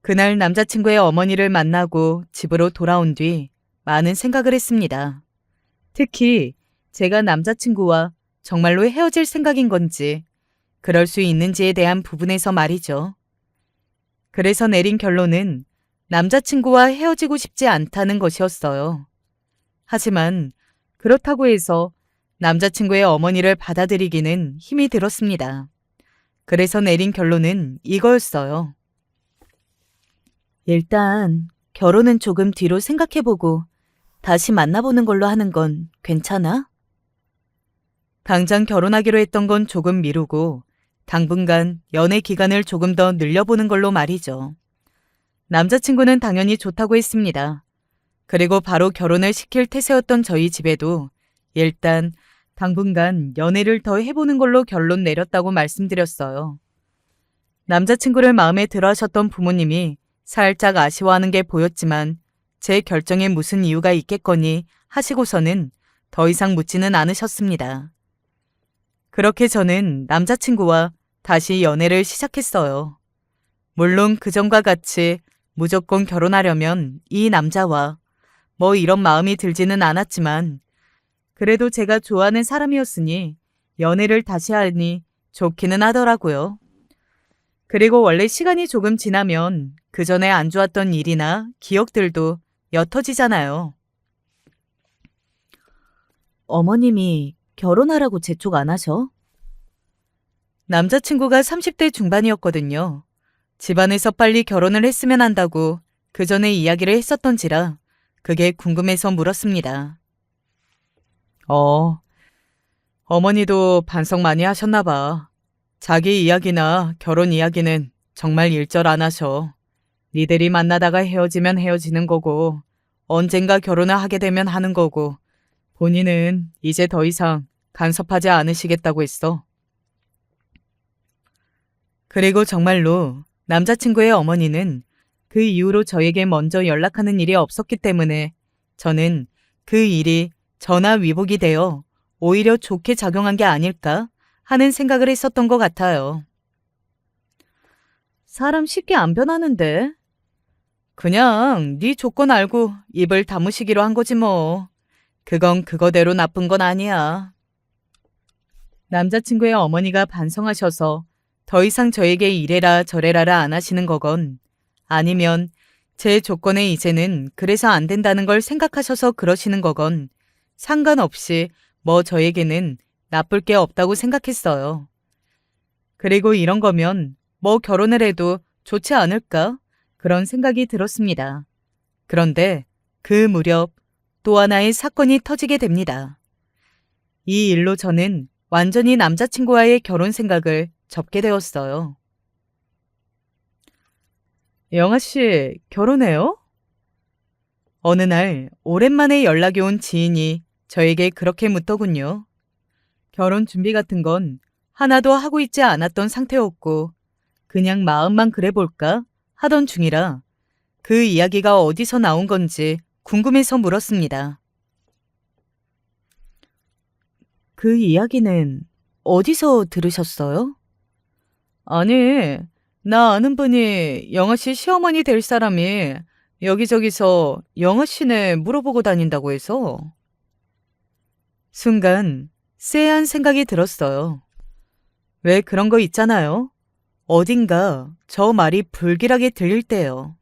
그날 남자친구의 어머니를 만나고 집으로 돌아온 뒤 많은 생각을 했습니다. 특히 제가 남자친구와 정말로 헤어질 생각인 건지, 그럴 수 있는지에 대한 부분에서 말이죠. 그래서 내린 결론은 남자친구와 헤어지고 싶지 않다는 것이었어요. 하지만 그렇다고 해서 남자친구의 어머니를 받아들이기는 힘이 들었습니다. 그래서 내린 결론은 이거였어요. 일단 결혼은 조금 뒤로 생각해보고 다시 만나보는 걸로 하는 건 괜찮아? 당장 결혼하기로 했던 건 조금 미루고 당분간 연애 기간을 조금 더 늘려보는 걸로 말이죠. 남자친구는 당연히 좋다고 했습니다. 그리고 바로 결혼을 시킬 태세였던 저희 집에도 일단 당분간 연애를 더 해보는 걸로 결론 내렸다고 말씀드렸어요. 남자친구를 마음에 들어 하셨던 부모님이 살짝 아쉬워하는 게 보였지만 제 결정에 무슨 이유가 있겠거니 하시고서는 더 이상 묻지는 않으셨습니다. 그렇게 저는 남자친구와 다시 연애를 시작했어요. 물론 그전과 같이 무조건 결혼하려면 이 남자와 뭐 이런 마음이 들지는 않았지만 그래도 제가 좋아하는 사람이었으니 연애를 다시 하니 좋기는 하더라고요. 그리고 원래 시간이 조금 지나면 그 전에 안 좋았던 일이나 기억들도 옅어지잖아요. 어머님이 결혼하라고 재촉 안 하셔? 남자친구가 30대 중반이었거든요. 집안에서 빨리 결혼을 했으면 한다고 그 전에 이야기를 했었던지라 그게 궁금해서 물었습니다. 어머니도 반성 많이 하셨나 봐. 자기 이야기나 결혼 이야기는 정말 일절 안 하셔. 니들이 만나다가 헤어지면 헤어지는 거고 언젠가 결혼을 하게 되면 하는 거고 본인은 이제 더 이상 간섭하지 않으시겠다고 했어. 그리고 정말로 남자친구의 어머니는 그 이후로 저에게 먼저 연락하는 일이 없었기 때문에 저는 그 일이 전화 위복이 되어 오히려 좋게 작용한 게 아닐까 하는 생각을 했었던 것 같아요. 사람 쉽게 안 변하는데. 그냥 네 조건 알고 입을 다무시기로 한 거지 뭐. 그건 그거대로 나쁜 건 아니야. 남자친구의 어머니가 반성하셔서 더 이상 저에게 이래라 저래라라 안 하시는 거건 아니면 제 조건에 이제는 그래서 안 된다는 걸 생각하셔서 그러시는 거건 상관없이 뭐 저에게는 나쁠 게 없다고 생각했어요. 그리고 이런 거면 뭐 결혼을 해도 좋지 않을까? 그런 생각이 들었습니다. 그런데 그 무렵 또 하나의 사건이 터지게 됩니다. 이 일로 저는 완전히 남자친구와의 결혼 생각을 접게 되었어요. 영아 씨, 결혼해요? 어느 날 오랜만에 연락이 온 지인이 저에게 그렇게 묻더군요. 결혼 준비 같은 건 하나도 하고 있지 않았던 상태였고 그냥 마음만 그래 볼까 하던 중이라 그 이야기가 어디서 나온 건지 궁금해서 물었습니다. 그 이야기는 어디서 들으셨어요? 아니, 나 아는 분이 영아 씨 시어머니 될 사람이 여기저기서 영아 씨네 물어보고 다닌다고 해서. 순간 쎄한 생각이 들었어요. 왜 그런 거 있잖아요. 어딘가 저 말이 불길하게 들릴 때요.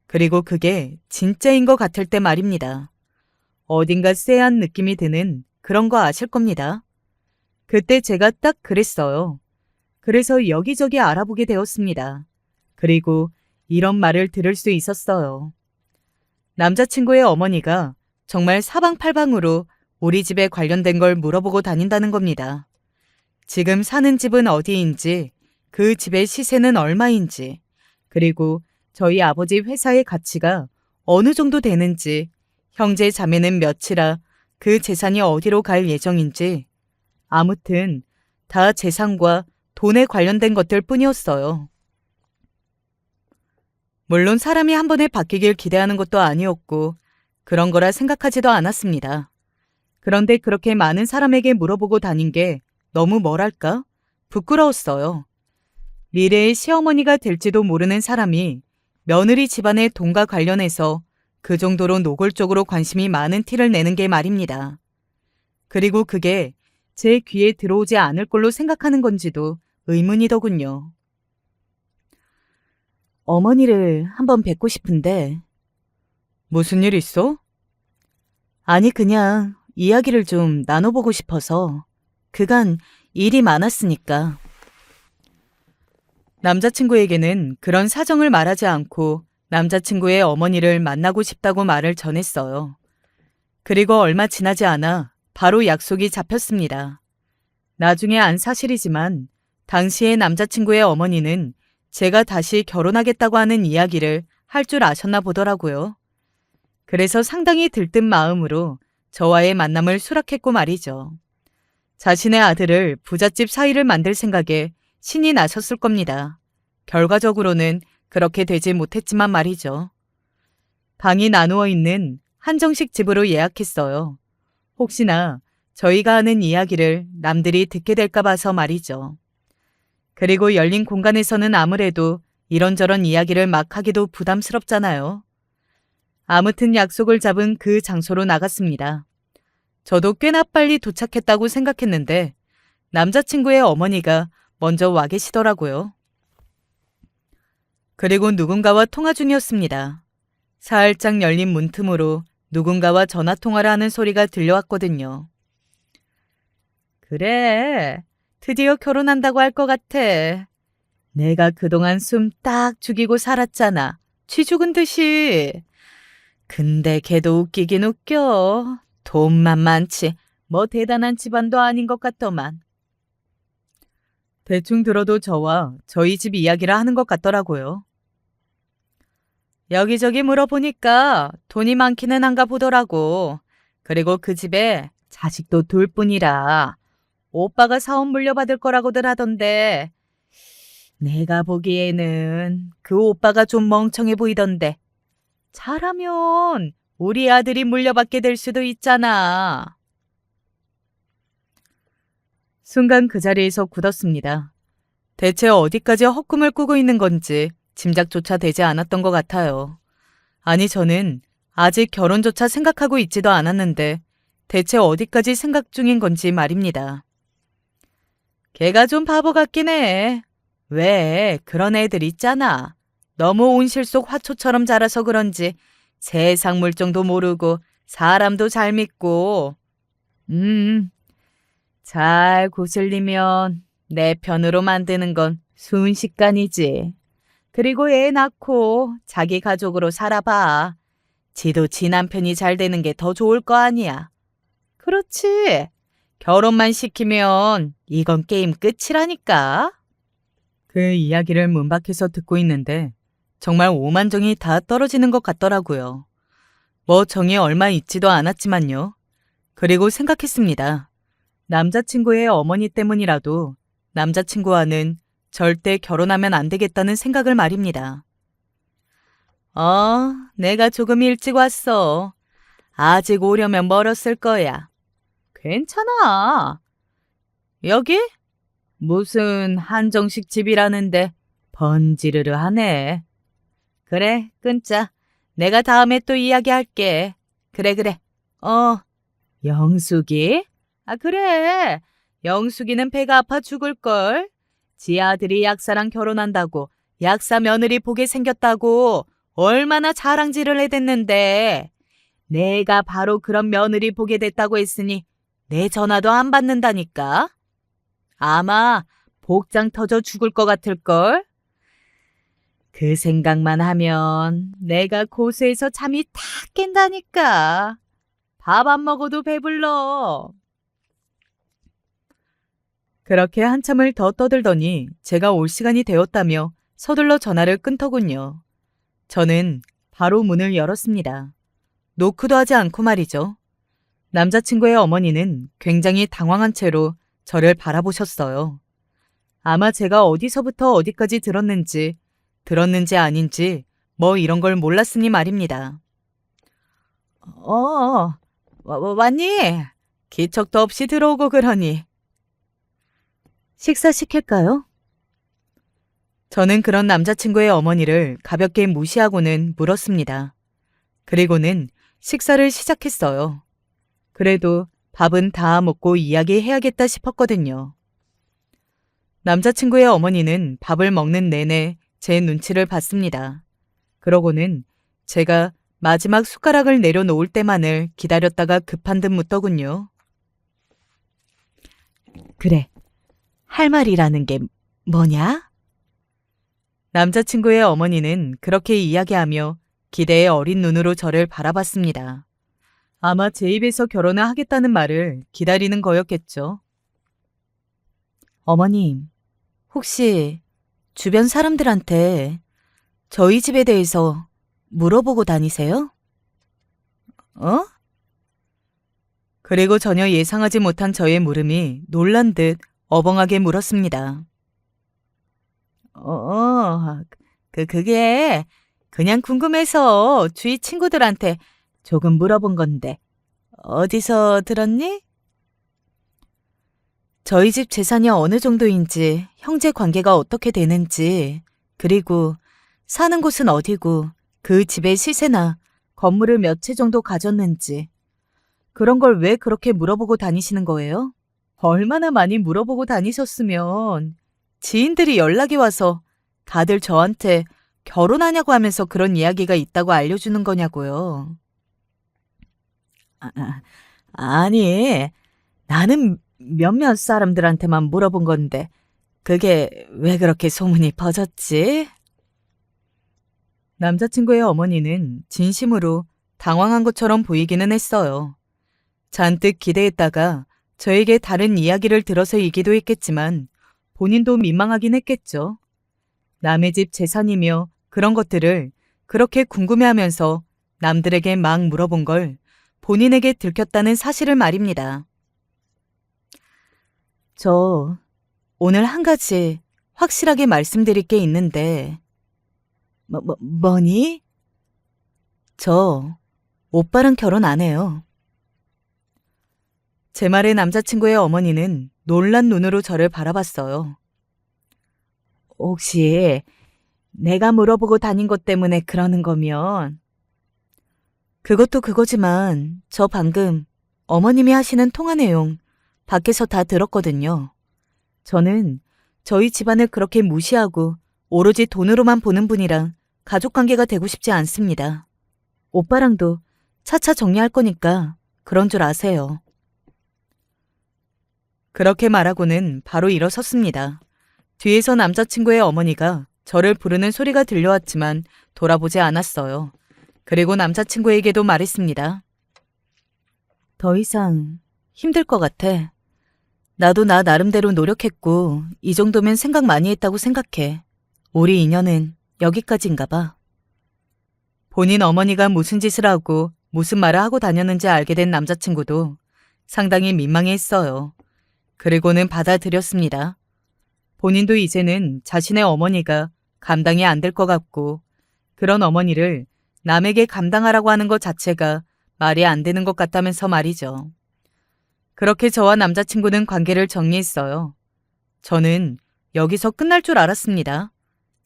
그리고 그게 진짜인 것 같을 때 말입니다. 어딘가 쎄한 느낌이 드는 그런 거 아실 겁니다. 그때 제가 딱 그랬어요. 그래서 여기저기 알아보게 되었습니다. 그리고 이런 말을 들을 수 있었어요. 남자친구의 어머니가 정말 사방팔방으로 우리 집에 관련된 걸 물어보고 다닌다는 겁니다. 지금 사는 집은 어디인지, 그 집의 시세는 얼마인지, 그리고 저희 아버지 회사의 가치가 어느 정도 되는지, 형제 자매는 몇이라 그 재산이 어디로 갈 예정인지, 아무튼 다 재산과 돈에 관련된 것들 뿐이었어요. 물론 사람이 한 번에 바뀌길 기대하는 것도 아니었고 그런 거라 생각하지도 않았습니다. 그런데 그렇게 많은 사람에게 물어보고 다닌 게 너무 뭐랄까? 부끄러웠어요. 미래의 시어머니가 될지도 모르는 사람이 며느리 집안의 돈과 관련해서 그 정도로 노골적으로 관심이 많은 티를 내는 게 말입니다. 그리고 그게 제 귀에 들어오지 않을 걸로 생각하는 건지도 의문이더군요. 어머니를 한번 뵙고 싶은데. 무슨 일 있어? 아니, 그냥 이야기를 좀 나눠보고 싶어서. 그간 일이 많았으니까. 남자친구에게는 그런 사정을 말하지 않고 남자친구의 어머니를 만나고 싶다고 말을 전했어요. 그리고 얼마 지나지 않아 바로 약속이 잡혔습니다. 나중에 안 사실이지만 당시의 남자친구의 어머니는 제가 다시 결혼하겠다고 하는 이야기를 할 줄 아셨나 보더라고요. 그래서 상당히 들뜬 마음으로 저와의 만남을 수락했고 말이죠. 자신의 아들을 부잣집 사위를 만들 생각에 신이 나셨을 겁니다. 결과적으로는 그렇게 되지 못했지만 말이죠. 방이 나누어 있는 한정식 집으로 예약했어요. 혹시나 저희가 하는 이야기를 남들이 듣게 될까 봐서 말이죠. 그리고 열린 공간에서는 아무래도 이런저런 이야기를 막 하기도 부담스럽잖아요. 아무튼 약속을 잡은 그 장소로 나갔습니다. 저도 꽤나 빨리 도착했다고 생각했는데 남자친구의 어머니가 먼저 와 계시더라고요. 그리고 누군가와 통화 중이었습니다. 살짝 열린 문틈으로 누군가와 전화통화를 하는 소리가 들려왔거든요. 그래, 드디어 결혼한다고 할 것 같아. 내가 그동안 숨 딱 죽이고 살았잖아. 쥐 죽은 듯이. 근데 걔도 웃기긴 웃겨. 돈만 많지 뭐 대단한 집안도 아닌 것 같더만. 대충 들어도 저와 저희 집 이야기를 하는 것 같더라고요. 여기저기 물어보니까 돈이 많기는 한가 보더라고. 그리고 그 집에 자식도 둘뿐이라 오빠가 사업 물려받을 거라고들 하던데 내가 보기에는 그 오빠가 좀 멍청해 보이던데 잘하면 우리 아들이 물려받게 될 수도 있잖아. 순간 그 자리에서 굳었습니다. 대체 어디까지 헛꿈을 꾸고 있는 건지 짐작조차 되지 않았던 것 같아요. 아니, 저는 아직 결혼조차 생각하고 있지도 않았는데 대체 어디까지 생각 중인 건지 말입니다. 걔가 좀 바보 같긴 해. 왜 그런 애들 있잖아. 너무 온실 속 화초처럼 자라서 그런지 세상 물정도 모르고 사람도 잘 믿고 잘 구슬리면 내 편으로 만드는 건 순식간이지. 그리고 애 낳고 자기 가족으로 살아봐. 지도 지 남편이 잘 되는 게 더 좋을 거 아니야. 그렇지. 결혼만 시키면 이건 게임 끝이라니까. 그 이야기를 문 밖에서 듣고 있는데 정말 오만정이 다 떨어지는 것 같더라고요. 뭐 정이 얼마 있지도 않았지만요. 그리고 생각했습니다. 남자친구의 어머니 때문이라도 남자친구와는 절대 결혼하면 안 되겠다는 생각을 말입니다. 내가 조금 일찍 왔어. 아직 오려면 멀었을 거야. 괜찮아. 여기? 무슨 한정식 집이라는데 번지르르 하네. 그래, 끊자. 내가 다음에 또 이야기할게. 그래. 영숙이? 그래. 영숙이는 배가 아파 죽을걸. 지 아들이 약사랑 결혼한다고 약사 며느리 보게 생겼다고 얼마나 자랑질을 해댔는데 내가 바로 그런 며느리 보게 됐다고 했으니 내 전화도 안 받는다니까. 아마 복장 터져 죽을 것 같을걸. 그 생각만 하면 내가 고수해서 잠이 탁 깬다니까. 밥 안 먹어도 배불러. 그렇게 한참을 더 떠들더니 제가 올 시간이 되었다며 서둘러 전화를 끊더군요. 저는 바로 문을 열었습니다. 노크도 하지 않고 말이죠. 남자친구의 어머니는 굉장히 당황한 채로 저를 바라보셨어요. 아마 제가 어디서부터 어디까지 들었는지 아닌지 뭐 이런 걸 몰랐으니 말입니다. 왔니? 기척도 없이 들어오고 그러니. 식사 시킬까요? 저는 그런 남자친구의 어머니를 가볍게 무시하고는 물었습니다. 그리고는 식사를 시작했어요. 그래도 밥은 다 먹고 이야기해야겠다 싶었거든요. 남자친구의 어머니는 밥을 먹는 내내 제 눈치를 봤습니다. 그러고는 제가 마지막 숟가락을 내려놓을 때만을 기다렸다가 급한 듯 묻더군요. 그래, 할 말이라는 게 뭐냐? 남자친구의 어머니는 그렇게 이야기하며 기대의 어린 눈으로 저를 바라봤습니다. 아마 제 입에서 결혼을 하겠다는 말을 기다리는 거였겠죠. 어머님, 혹시 주변 사람들한테 저희 집에 대해서 물어보고 다니세요? 그리고 전혀 예상하지 못한 저의 물음이 놀란 듯 어벙하게 물었습니다. 그게 그냥 궁금해서 주위 친구들한테 조금 물어본 건데 어디서 들었니? 저희 집 재산이 어느 정도인지, 형제 관계가 어떻게 되는지, 그리고 사는 곳은 어디고 그 집의 시세나 건물을 몇 채 정도 가졌는지 그런 걸 왜 그렇게 물어보고 다니시는 거예요? 얼마나 많이 물어보고 다니셨으면 지인들이 연락이 와서 다들 저한테 결혼하냐고 하면서 그런 이야기가 있다고 알려주는 거냐고요. 아니, 나는 몇몇 사람들한테만 물어본 건데 그게 왜 그렇게 소문이 퍼졌지? 남자친구의 어머니는 진심으로 당황한 것처럼 보이기는 했어요. 잔뜩 기대했다가 저에게 다른 이야기를 들어서이기도 했겠지만 본인도 민망하긴 했겠죠. 남의 집 재산이며 그런 것들을 그렇게 궁금해하면서 남들에게 막 물어본 걸 본인에게 들켰다는 사실을 말입니다. 저 오늘 한 가지 확실하게 말씀드릴 게 있는데 뭐니? 저 오빠랑 결혼 안 해요. 제 말에 남자친구의 어머니는 놀란 눈으로 저를 바라봤어요. 혹시 내가 물어보고 다닌 것 때문에 그러는 거면 그것도 그거지만 저 방금 어머님이 하시는 통화 내용 밖에서 다 들었거든요. 저는 저희 집안을 그렇게 무시하고 오로지 돈으로만 보는 분이랑 가족관계가 되고 싶지 않습니다. 오빠랑도 차차 정리할 거니까 그런 줄 아세요. 그렇게 말하고는 바로 일어섰습니다. 뒤에서 남자친구의 어머니가 저를 부르는 소리가 들려왔지만 돌아보지 않았어요. 그리고 남자친구에게도 말했습니다. 더 이상 힘들 것 같아. 나도 나 나름대로 노력했고 이 정도면 생각 많이 했다고 생각해. 우리 인연은 여기까지인가 봐. 본인 어머니가 무슨 짓을 하고 무슨 말을 하고 다녔는지 알게 된 남자친구도 상당히 민망해했어요. 그리고는 받아들였습니다. 본인도 이제는 자신의 어머니가 감당이 안 될 것 같고 그런 어머니를 남에게 감당하라고 하는 것 자체가 말이 안 되는 것 같다면서 말이죠. 그렇게 저와 남자친구는 관계를 정리했어요. 저는 여기서 끝날 줄 알았습니다.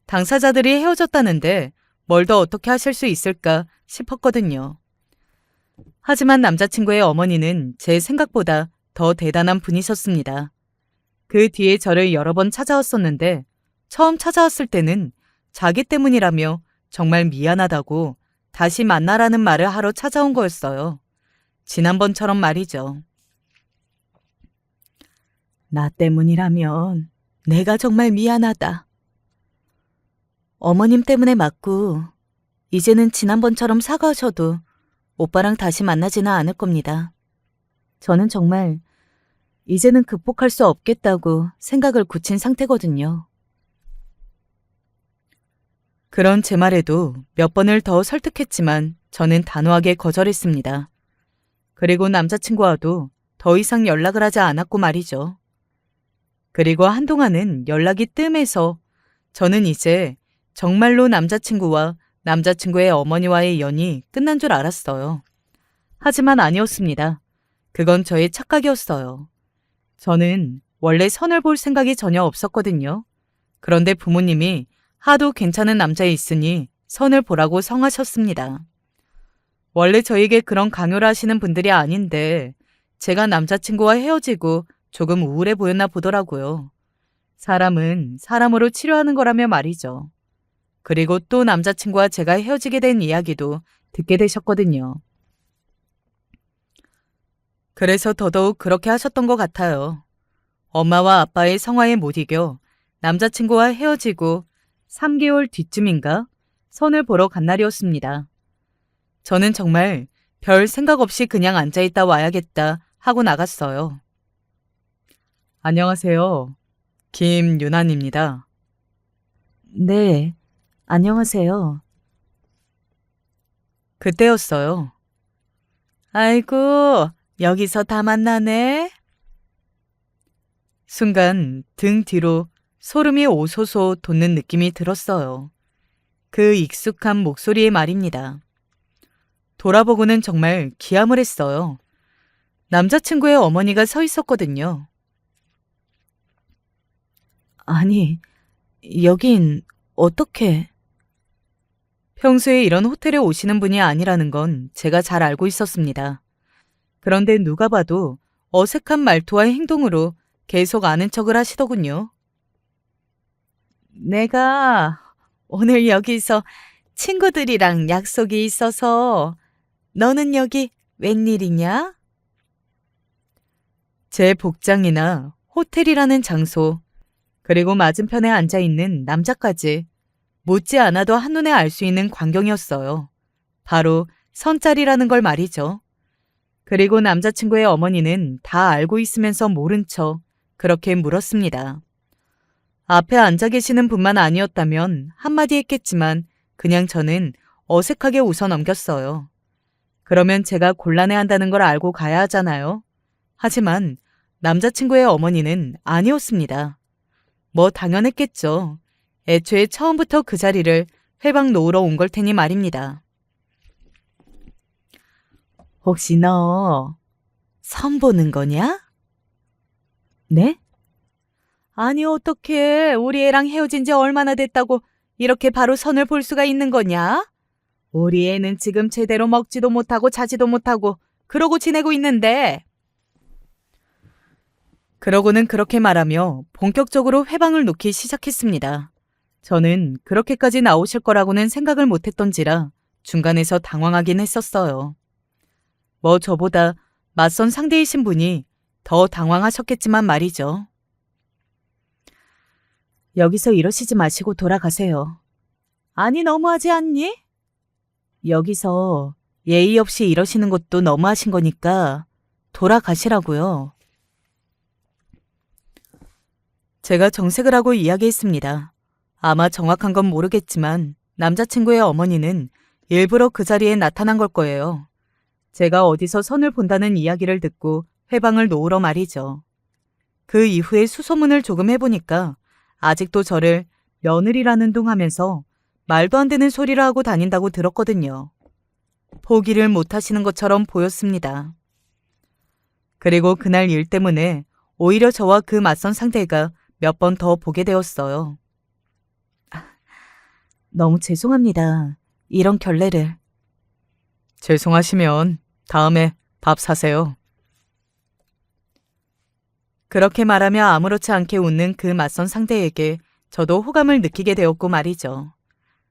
당사자들이 헤어졌다는데 뭘 더 어떻게 하실 수 있을까 싶었거든요. 하지만 남자친구의 어머니는 제 생각보다 더 대단한 분이셨습니다. 그 뒤에 저를 여러 번 찾아왔었는데 처음 찾아왔을 때는 자기 때문이라며 정말 미안하다고 다시 만나라는 말을 하러 찾아온 거였어요. 지난번처럼 말이죠. 나 때문이라면 내가 정말 미안하다. 어머님 때문에 맞고 이제는 지난번처럼 사과하셔도 오빠랑 다시 만나지는 않을 겁니다. 저는 정말 이제는 극복할 수 없겠다고 생각을 굳힌 상태거든요. 그런 제 말에도 몇 번을 더 설득했지만 저는 단호하게 거절했습니다. 그리고 남자친구와도 더 이상 연락을 하지 않았고 말이죠. 그리고 한동안은 연락이 뜸해서 저는 이제 정말로 남자친구와 남자친구의 어머니와의 연이 끝난 줄 알았어요. 하지만 아니었습니다. 그건 저의 착각이었어요. 저는 원래 선을 볼 생각이 전혀 없었거든요. 그런데 부모님이 하도 괜찮은 남자에 있으니 선을 보라고 성하셨습니다. 원래 저에게 그런 강요를 하시는 분들이 아닌데 제가 남자친구와 헤어지고 조금 우울해 보였나 보더라고요. 사람은 사람으로 치료하는 거라며 말이죠. 그리고 또 남자친구와 제가 헤어지게 된 이야기도 듣게 되셨거든요. 그래서 더더욱 그렇게 하셨던 것 같아요. 엄마와 아빠의 성화에 못 이겨 남자친구와 헤어지고 3개월 뒤쯤인가 선을 보러 간 날이었습니다. 저는 정말 별 생각 없이 그냥 앉아있다 와야겠다 하고 나갔어요. 안녕하세요. 김유난입니다. 네, 안녕하세요. 그때였어요. 아이고, 여기서 다 만나네. 순간 등 뒤로 소름이 오소소 돋는 느낌이 들었어요. 그 익숙한 목소리의 말입니다. 돌아보고는 정말 기함을 했어요. 남자친구의 어머니가 서 있었거든요. 아니, 여긴 어떻게... 평소에 이런 호텔에 오시는 분이 아니라는 건 제가 잘 알고 있었습니다. 그런데 누가 봐도 어색한 말투와 행동으로 계속 아는 척을 하시더군요. 내가 오늘 여기서 친구들이랑 약속이 있어서 너는 여기 웬일이냐? 제 복장이나 호텔이라는 장소, 그리고 맞은편에 앉아있는 남자까지 묻지 않아도 한눈에 알 수 있는 광경이었어요. 바로 선짜리라는 걸 말이죠. 그리고 남자친구의 어머니는 다 알고 있으면서 모른 척 그렇게 물었습니다. 앞에 앉아 계시는 분만 아니었다면 한마디 했겠지만 그냥 저는 어색하게 웃어 넘겼어요. 그러면 제가 곤란해한다는 걸 알고 가야 하잖아요. 하지만 남자친구의 어머니는 아니었습니다. 뭐 당연했겠죠. 애초에 처음부터 그 자리를 회방 놓으러 온 걸 테니 말입니다. 혹시 너 선보는 거냐? 네? 아니 어떡해. 우리 애랑 헤어진 지 얼마나 됐다고 이렇게 바로 선을 볼 수가 있는 거냐? 우리 애는 지금 제대로 먹지도 못하고 자지도 못하고 그러고 지내고 있는데. 그러고는 그렇게 말하며 본격적으로 회방을 놓기 시작했습니다. 저는 그렇게까지 나오실 거라고는 생각을 못했던지라 중간에서 당황하긴 했었어요. 뭐 저보다 맞선 상대이신 분이 더 당황하셨겠지만 말이죠. 여기서 이러시지 마시고 돌아가세요. 아니 너무하지 않니? 여기서 예의 없이 이러시는 것도 너무하신 거니까 돌아가시라고요. 제가 정색을 하고 이야기했습니다. 아마 정확한 건 모르겠지만 남자친구의 어머니는 일부러 그 자리에 나타난 걸 거예요. 제가 어디서 선을 본다는 이야기를 듣고 회방을 놓으러 말이죠. 그 이후에 수소문을 조금 해보니까 아직도 저를 며느리라는 둥 하면서 말도 안 되는 소리를 하고 다닌다고 들었거든요. 포기를 못 하시는 것처럼 보였습니다. 그리고 그날 일 때문에 오히려 저와 그 맞선 상대가 몇 번 더 보게 되었어요. 너무 죄송합니다. 이런 결례를. 죄송하시면 다음에 밥 사세요. 그렇게 말하며 아무렇지 않게 웃는 그 맞선 상대에게 저도 호감을 느끼게 되었고 말이죠.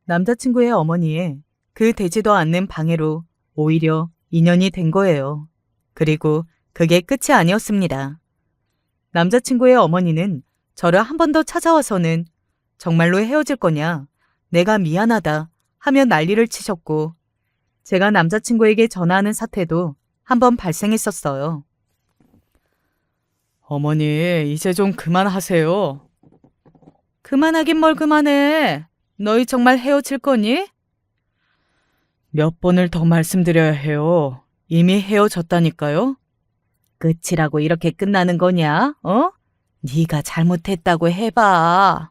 남자친구의 어머니의 그 되지도 않는 방해로 오히려 인연이 된 거예요. 그리고 그게 끝이 아니었습니다. 남자친구의 어머니는 저를 한 번 더 찾아와서는 정말로 헤어질 거냐, 내가 미안하다 하며 난리를 치셨고, 제가 남자친구에게 전화하는 사태도 한 번 발생했었어요. 어머니, 이제 좀 그만하세요. 그만하긴 뭘 그만해. 너희 정말 헤어질 거니? 몇 번을 더 말씀드려야 해요. 이미 헤어졌다니까요. 끝이라고 이렇게 끝나는 거냐? 어? 네가 잘못했다고 해봐.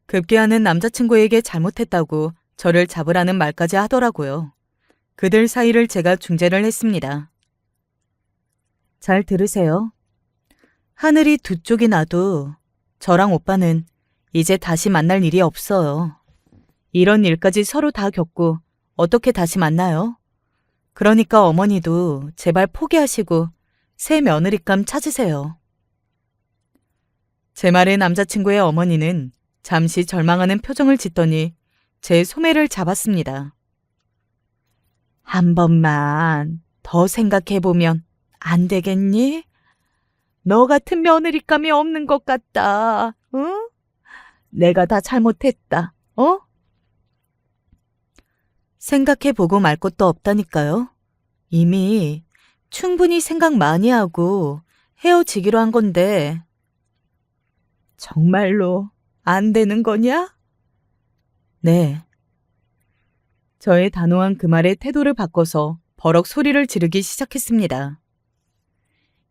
급기야는 남자친구에게 잘못했다고 저를 잡으라는 말까지 하더라고요. 그들 사이를 제가 중재를 했습니다. 잘 들으세요. 하늘이 두 쪽이 나도 저랑 오빠는 이제 다시 만날 일이 없어요. 이런 일까지 서로 다 겪고 어떻게 다시 만나요? 그러니까 어머니도 제발 포기하시고 새 며느리감 찾으세요. 제 말에 남자친구의 어머니는 잠시 절망하는 표정을 짓더니 제 소매를 잡았습니다. 한 번만 더 생각해보면 안 되겠니? 너 같은 며느리감이 없는 것 같다. 응? 내가 다 잘못했다. 어? 생각해보고 말 것도 없다니까요. 이미 충분히 생각 많이 하고 헤어지기로 한 건데 정말로 안 되는 거냐? 네. 저의 단호한 그 말에 태도를 바꿔서 버럭 소리를 지르기 시작했습니다.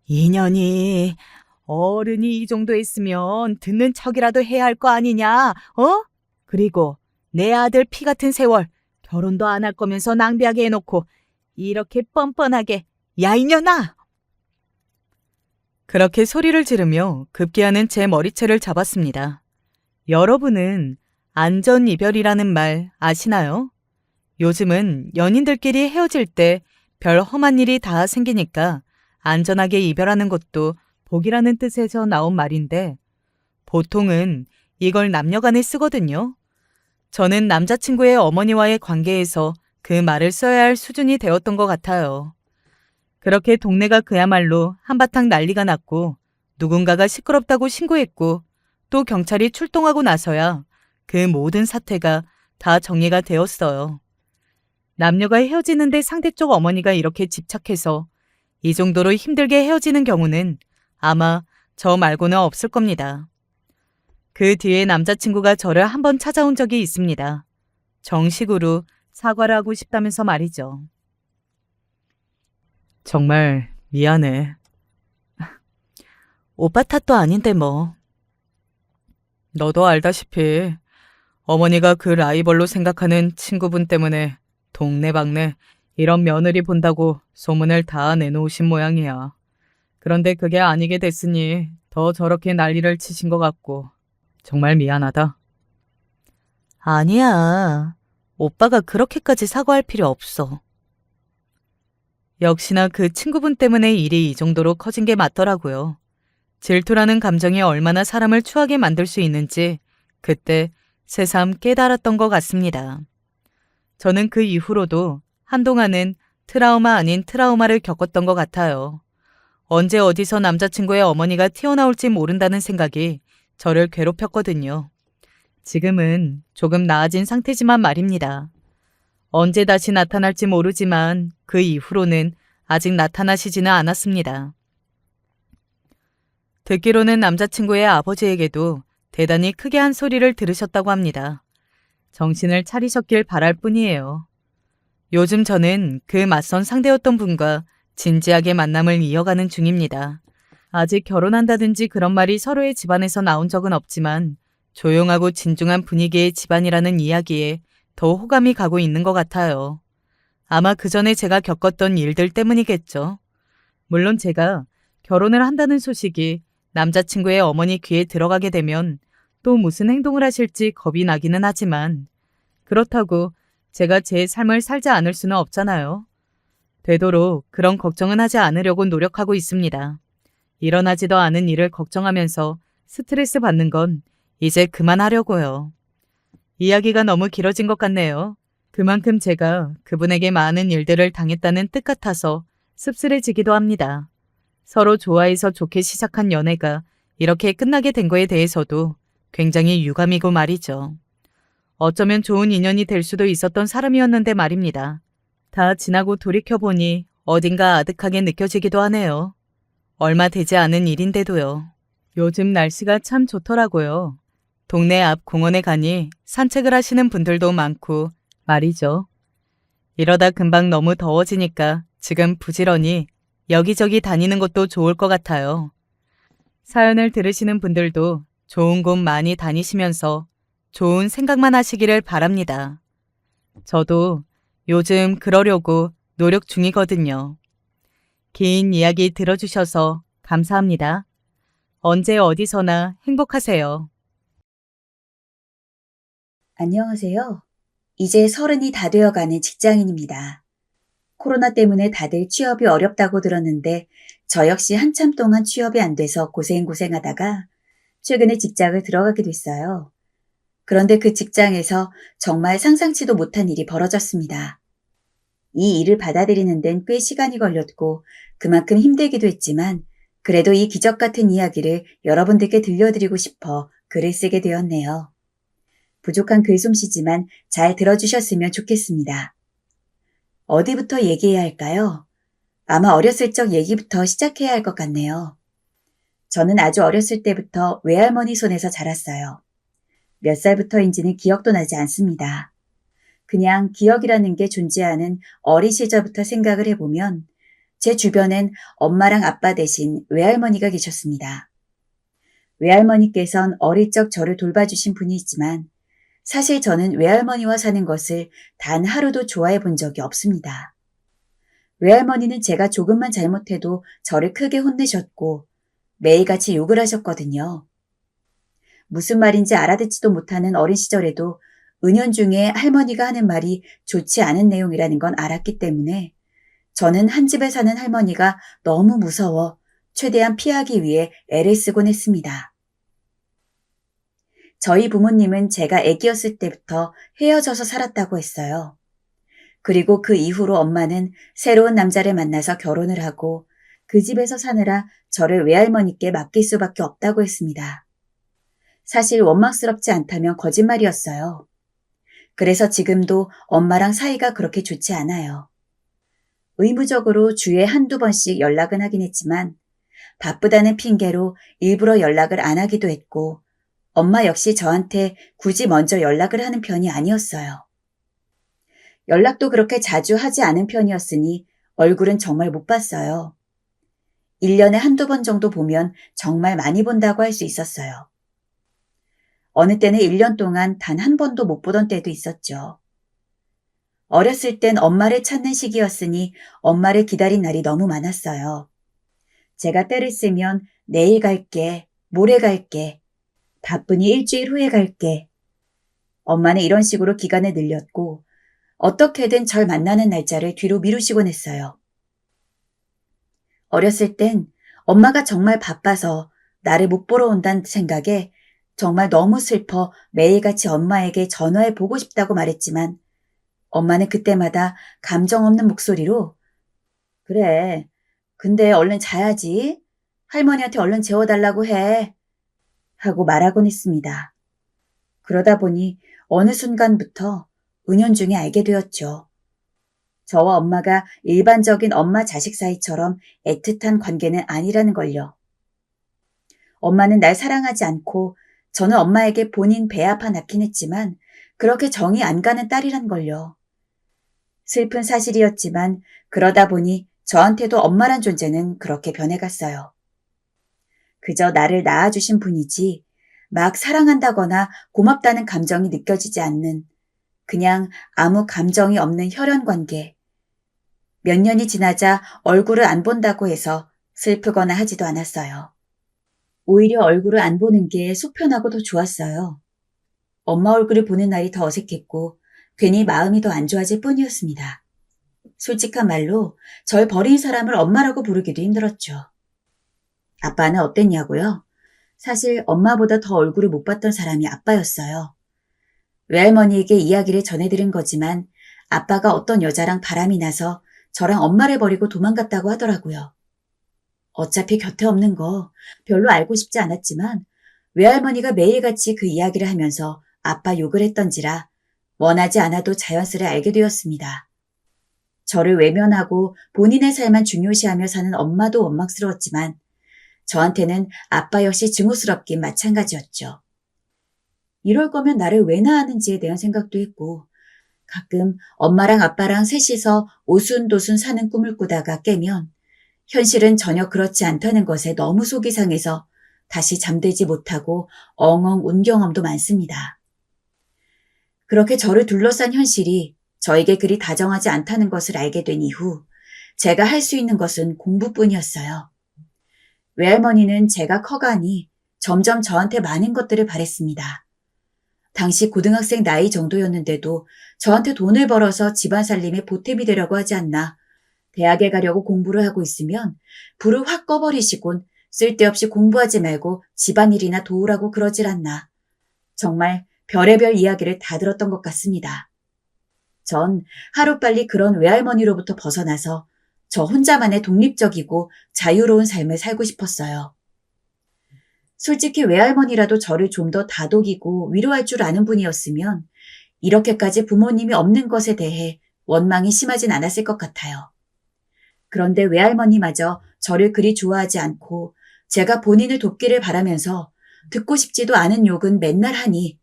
인연이 어른이 이 정도 했으면 듣는 척이라도 해야 할 거 아니냐? 어? 그리고 내 아들 피 같은 세월 결혼도 안 할 거면서 낭비하게 해놓고 이렇게 뻔뻔하게 야 이년아! 그렇게 소리를 지르며 급기야는 제 머리채를 잡았습니다. 여러분은 안전이별이라는 말 아시나요? 요즘은 연인들끼리 헤어질 때 별 험한 일이 다 생기니까 안전하게 이별하는 것도 복이라는 뜻에서 나온 말인데 보통은 이걸 남녀간에 쓰거든요. 저는 남자친구의 어머니와의 관계에서 그 말을 써야 할 수준이 되었던 것 같아요. 그렇게 동네가 그야말로 한바탕 난리가 났고 누군가가 시끄럽다고 신고했고 또 경찰이 출동하고 나서야 그 모든 사태가 다 정리가 되었어요. 남녀가 헤어지는데 상대쪽 어머니가 이렇게 집착해서 이 정도로 힘들게 헤어지는 경우는 아마 저 말고는 없을 겁니다. 그 뒤에 남자친구가 저를 한번 찾아온 적이 있습니다. 정식으로 사과를 하고 싶다면서 말이죠. 정말 미안해. 오빠 탓도 아닌데 뭐. 너도 알다시피 어머니가 그 라이벌로 생각하는 친구분 때문에 동네방네 이런 며느리 본다고 소문을 다 내놓으신 모양이야. 그런데 그게 아니게 됐으니 더 저렇게 난리를 치신 것 같고 정말 미안하다. 아니야. 오빠가 그렇게까지 사과할 필요 없어. 역시나 그 친구분 때문에 일이 이 정도로 커진 게 맞더라고요. 질투라는 감정이 얼마나 사람을 추하게 만들 수 있는지 그때 새삼 깨달았던 것 같습니다. 저는 그 이후로도 한동안은 트라우마 아닌 트라우마를 겪었던 것 같아요. 언제 어디서 남자친구의 어머니가 튀어나올지 모른다는 생각이 저를 괴롭혔거든요. 지금은 조금 나아진 상태지만 말입니다. 언제 다시 나타날지 모르지만 그 이후로는 아직 나타나시지는 않았습니다. 듣기로는 남자친구의 아버지에게도 대단히 크게 한 소리를 들으셨다고 합니다. 정신을 차리셨길 바랄 뿐이에요. 요즘 저는 그 맞선 상대였던 분과 진지하게 만남을 이어가는 중입니다. 아직 결혼한다든지 그런 말이 서로의 집안에서 나온 적은 없지만 조용하고 진중한 분위기의 집안이라는 이야기에 더 호감이 가고 있는 것 같아요. 아마 그 전에 제가 겪었던 일들 때문이겠죠. 물론 제가 결혼을 한다는 소식이 남자친구의 어머니 귀에 들어가게 되면 또 무슨 행동을 하실지 겁이 나기는 하지만 그렇다고 제가 제 삶을 살지 않을 수는 없잖아요. 되도록 그런 걱정은 하지 않으려고 노력하고 있습니다. 일어나지도 않은 일을 걱정하면서 스트레스 받는 건 이제 그만하려고요. 이야기가 너무 길어진 것 같네요. 그만큼 제가 그분에게 많은 일들을 당했다는 뜻 같아서 씁쓸해지기도 합니다. 서로 좋아해서 좋게 시작한 연애가 이렇게 끝나게 된 거에 대해서도 굉장히 유감이고 말이죠. 어쩌면 좋은 인연이 될 수도 있었던 사람이었는데 말입니다. 다 지나고 돌이켜보니 어딘가 아득하게 느껴지기도 하네요. 얼마 되지 않은 일인데도요. 요즘 날씨가 참 좋더라고요. 동네 앞 공원에 가니 산책을 하시는 분들도 많고 말이죠. 이러다 금방 너무 더워지니까 지금 부지런히 여기저기 다니는 것도 좋을 것 같아요. 사연을 들으시는 분들도 좋은 곳 많이 다니시면서 좋은 생각만 하시기를 바랍니다. 저도 요즘 그러려고 노력 중이거든요. 긴 이야기 들어주셔서 감사합니다. 언제 어디서나 행복하세요. 안녕하세요. 이제 30이 다 되어가는 직장인입니다. 코로나 때문에 다들 취업이 어렵다고 들었는데 저 역시 한참 동안 취업이 안 돼서 고생하다가 최근에 직장을 들어가게 됐어요. 그런데 그 직장에서 정말 상상치도 못한 일이 벌어졌습니다. 이 일을 받아들이는 데는 꽤 시간이 걸렸고 그만큼 힘들기도 했지만 그래도 이 기적 같은 이야기를 여러분들께 들려드리고 싶어 글을 쓰게 되었네요. 부족한 글솜씨지만 잘 들어주셨으면 좋겠습니다. 어디부터 얘기해야 할까요? 아마 어렸을 적 얘기부터 시작해야 할 것 같네요. 저는 아주 어렸을 때부터 외할머니 손에서 자랐어요. 몇 살부터인지는 기억도 나지 않습니다. 그냥 기억이라는 게 존재하는 어린 시절부터 생각을 해보면 제 주변엔 엄마랑 아빠 대신 외할머니가 계셨습니다. 외할머니께선 어릴 적 저를 돌봐주신 분이지만 사실 저는 외할머니와 사는 것을 단 하루도 좋아해 본 적이 없습니다. 외할머니는 제가 조금만 잘못해도 저를 크게 혼내셨고 매일같이 욕을 하셨거든요. 무슨 말인지 알아듣지도 못하는 어린 시절에도 은연중에 할머니가 하는 말이 좋지 않은 내용이라는 건 알았기 때문에 저는 한 집에 사는 할머니가 너무 무서워 최대한 피하기 위해 애를 쓰곤 했습니다. 저희 부모님은 제가 아기였을 때부터 헤어져서 살았다고 했어요. 그리고 그 이후로 엄마는 새로운 남자를 만나서 결혼을 하고 그 집에서 사느라 저를 외할머니께 맡길 수밖에 없다고 했습니다. 사실 원망스럽지 않다면 거짓말이었어요. 그래서 지금도 엄마랑 사이가 그렇게 좋지 않아요. 의무적으로 주에 한두 번씩 연락은 하긴 했지만 바쁘다는 핑계로 일부러 연락을 안 하기도 했고 엄마 역시 저한테 굳이 먼저 연락을 하는 편이 아니었어요. 연락도 그렇게 자주 하지 않은 편이었으니 얼굴은 정말 못 봤어요. 1년에 한두 번 정도 보면 정말 많이 본다고 할 수 있었어요. 어느 때는 1년 동안 단 한 번도 못 보던 때도 있었죠. 어렸을 땐 엄마를 찾는 시기였으니 엄마를 기다린 날이 너무 많았어요. 제가 때를 쓰면 내일 갈게, 모레 갈게, 바쁘니 일주일 후에 갈게. 엄마는 이런 식으로 기간을 늘렸고 어떻게든 절 만나는 날짜를 뒤로 미루시곤 했어요. 어렸을 땐 엄마가 정말 바빠서 나를 못 보러 온다는 생각에 정말 너무 슬퍼 매일같이 엄마에게 전화해 보고 싶다고 말했지만 엄마는 그때마다 감정 없는 목소리로 그래, 근데 얼른 자야지. 할머니한테 얼른 재워달라고 해. 하고 말하곤 했습니다. 그러다 보니 어느 순간부터 은연중에 알게 되었죠. 저와 엄마가 일반적인 엄마 자식 사이처럼 애틋한 관계는 아니라는 걸요. 엄마는 날 사랑하지 않고 저는 엄마에게 본인 배 아파 낳긴 했지만 그렇게 정이 안 가는 딸이란 걸요. 슬픈 사실이었지만 그러다 보니 저한테도 엄마란 존재는 그렇게 변해갔어요. 그저 나를 낳아주신 분이지 막 사랑한다거나 고맙다는 감정이 느껴지지 않는 그냥 아무 감정이 없는 혈연 관계. 몇 년이 지나자 얼굴을 안 본다고 해서 슬프거나 하지도 않았어요. 오히려 얼굴을 안 보는 게 속편하고 더 좋았어요. 엄마 얼굴을 보는 날이 더 어색했고 괜히 마음이 더 안 좋아질 뿐이었습니다. 솔직한 말로 절 버린 사람을 엄마라고 부르기도 힘들었죠. 아빠는 어땠냐고요? 사실 엄마보다 더 얼굴을 못 봤던 사람이 아빠였어요. 외할머니에게 이야기를 전해들은 거지만 아빠가 어떤 여자랑 바람이 나서 저랑 엄마를 버리고 도망갔다고 하더라고요. 어차피 곁에 없는 거 별로 알고 싶지 않았지만 외할머니가 매일같이 그 이야기를 하면서 아빠 욕을 했던지라 원하지 않아도 자연스레 알게 되었습니다. 저를 외면하고 본인의 삶만 중요시하며 사는 엄마도 원망스러웠지만 저한테는 아빠 역시 증오스럽긴 마찬가지였죠. 이럴 거면 나를 왜 낳았는지에 대한 생각도 했고 가끔 엄마랑 아빠랑 셋이서 오순도순 사는 꿈을 꾸다가 깨면 현실은 전혀 그렇지 않다는 것에 너무 속이 상해서 다시 잠들지 못하고 엉엉 운 경험도 많습니다. 그렇게 저를 둘러싼 현실이 저에게 그리 다정하지 않다는 것을 알게 된 이후 제가 할 수 있는 것은 공부뿐이었어요. 외할머니는 제가 커가니 점점 저한테 많은 것들을 바랬습니다. 당시 고등학생 나이 정도였는데도 저한테 돈을 벌어서 집안 살림에 보탬이 되려고 하지 않나 대학에 가려고 공부를 하고 있으면 불을 확 꺼버리시곤 쓸데없이 공부하지 말고 집안일이나 도우라고 그러질 않나. 정말 별의별 이야기를 다 들었던 것 같습니다. 전 하루빨리 그런 외할머니로부터 벗어나서 저 혼자만의 독립적이고 자유로운 삶을 살고 싶었어요. 솔직히 외할머니라도 저를 좀 더 다독이고 위로할 줄 아는 분이었으면 이렇게까지 부모님이 없는 것에 대해 원망이 심하진 않았을 것 같아요. 그런데 외할머니마저 저를 그리 좋아하지 않고 제가 본인을 돕기를 바라면서 듣고 싶지도 않은 욕은 맨날 하니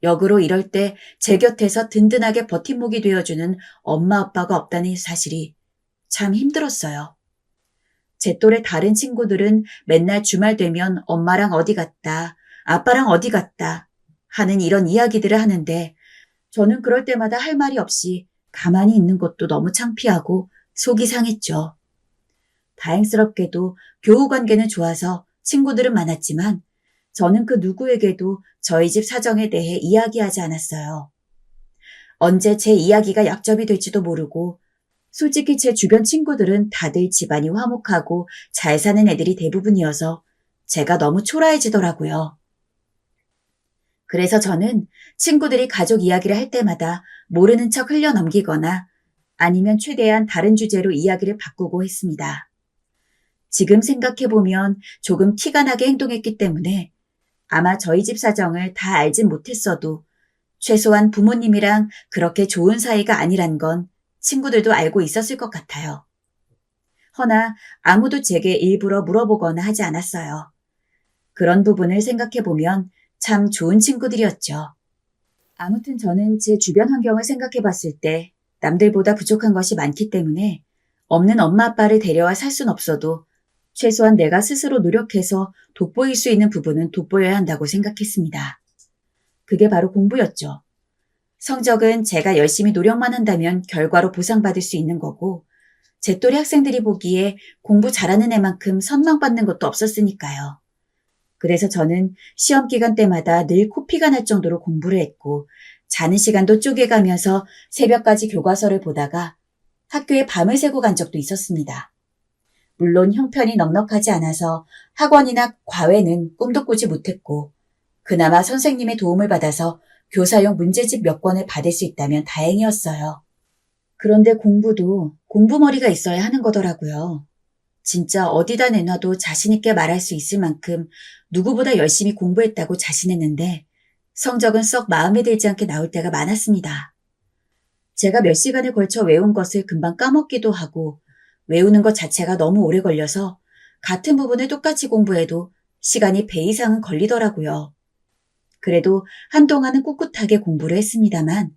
역으로 이럴 때 제 곁에서 든든하게 버팀목이 되어주는 엄마 아빠가 없다는 사실이 참 힘들었어요. 제 또래 다른 친구들은 맨날 주말 되면 엄마랑 어디 갔다, 아빠랑 어디 갔다 하는 이런 이야기들을 하는데 저는 그럴 때마다 할 말이 없이 가만히 있는 것도 너무 창피하고 속이 상했죠. 다행스럽게도 교우 관계는 좋아서 친구들은 많았지만 저는 그 누구에게도 저희 집 사정에 대해 이야기하지 않았어요. 언제 제 이야기가 약점이 될지도 모르고 솔직히 제 주변 친구들은 다들 집안이 화목하고 잘 사는 애들이 대부분이어서 제가 너무 초라해지더라고요. 그래서 저는 친구들이 가족 이야기를 할 때마다 모르는 척 흘려넘기거나 아니면 최대한 다른 주제로 이야기를 바꾸고 했습니다. 지금 생각해보면 조금 티가 나게 행동했기 때문에 아마 저희 집 사정을 다 알진 못했어도 최소한 부모님이랑 그렇게 좋은 사이가 아니란 건 친구들도 알고 있었을 것 같아요. 허나 아무도 제게 일부러 물어보거나 하지 않았어요. 그런 부분을 생각해보면 참 좋은 친구들이었죠. 아무튼 저는 제 주변 환경을 생각해봤을 때 남들보다 부족한 것이 많기 때문에 없는 엄마 아빠를 데려와 살 순 없어도 최소한 내가 스스로 노력해서 돋보일 수 있는 부분은 돋보여야 한다고 생각했습니다. 그게 바로 공부였죠. 성적은 제가 열심히 노력만 한다면 결과로 보상받을 수 있는 거고 제 또래 학생들이 보기에 공부 잘하는 애만큼 선망받는 것도 없었으니까요. 그래서 저는 시험 기간 때마다 늘 코피가 날 정도로 공부를 했고 자는 시간도 쪼개가면서 새벽까지 교과서를 보다가 학교에 밤을 새고 간 적도 있었습니다. 물론 형편이 넉넉하지 않아서 학원이나 과외는 꿈도 꾸지 못했고 그나마 선생님의 도움을 받아서 교사용 문제집 몇 권을 받을 수 있다면 다행이었어요. 그런데 공부도 공부머리가 있어야 하는 거더라고요. 진짜 어디다 내놔도 자신 있게 말할 수 있을 만큼 누구보다 열심히 공부했다고 자신했는데 성적은 썩 마음에 들지 않게 나올 때가 많았습니다. 제가 몇 시간에 걸쳐 외운 것을 금방 까먹기도 하고 외우는 것 자체가 너무 오래 걸려서 같은 부분을 똑같이 공부해도 시간이 배 이상은 걸리더라고요. 그래도 한동안은 꿋꿋하게 공부를 했습니다만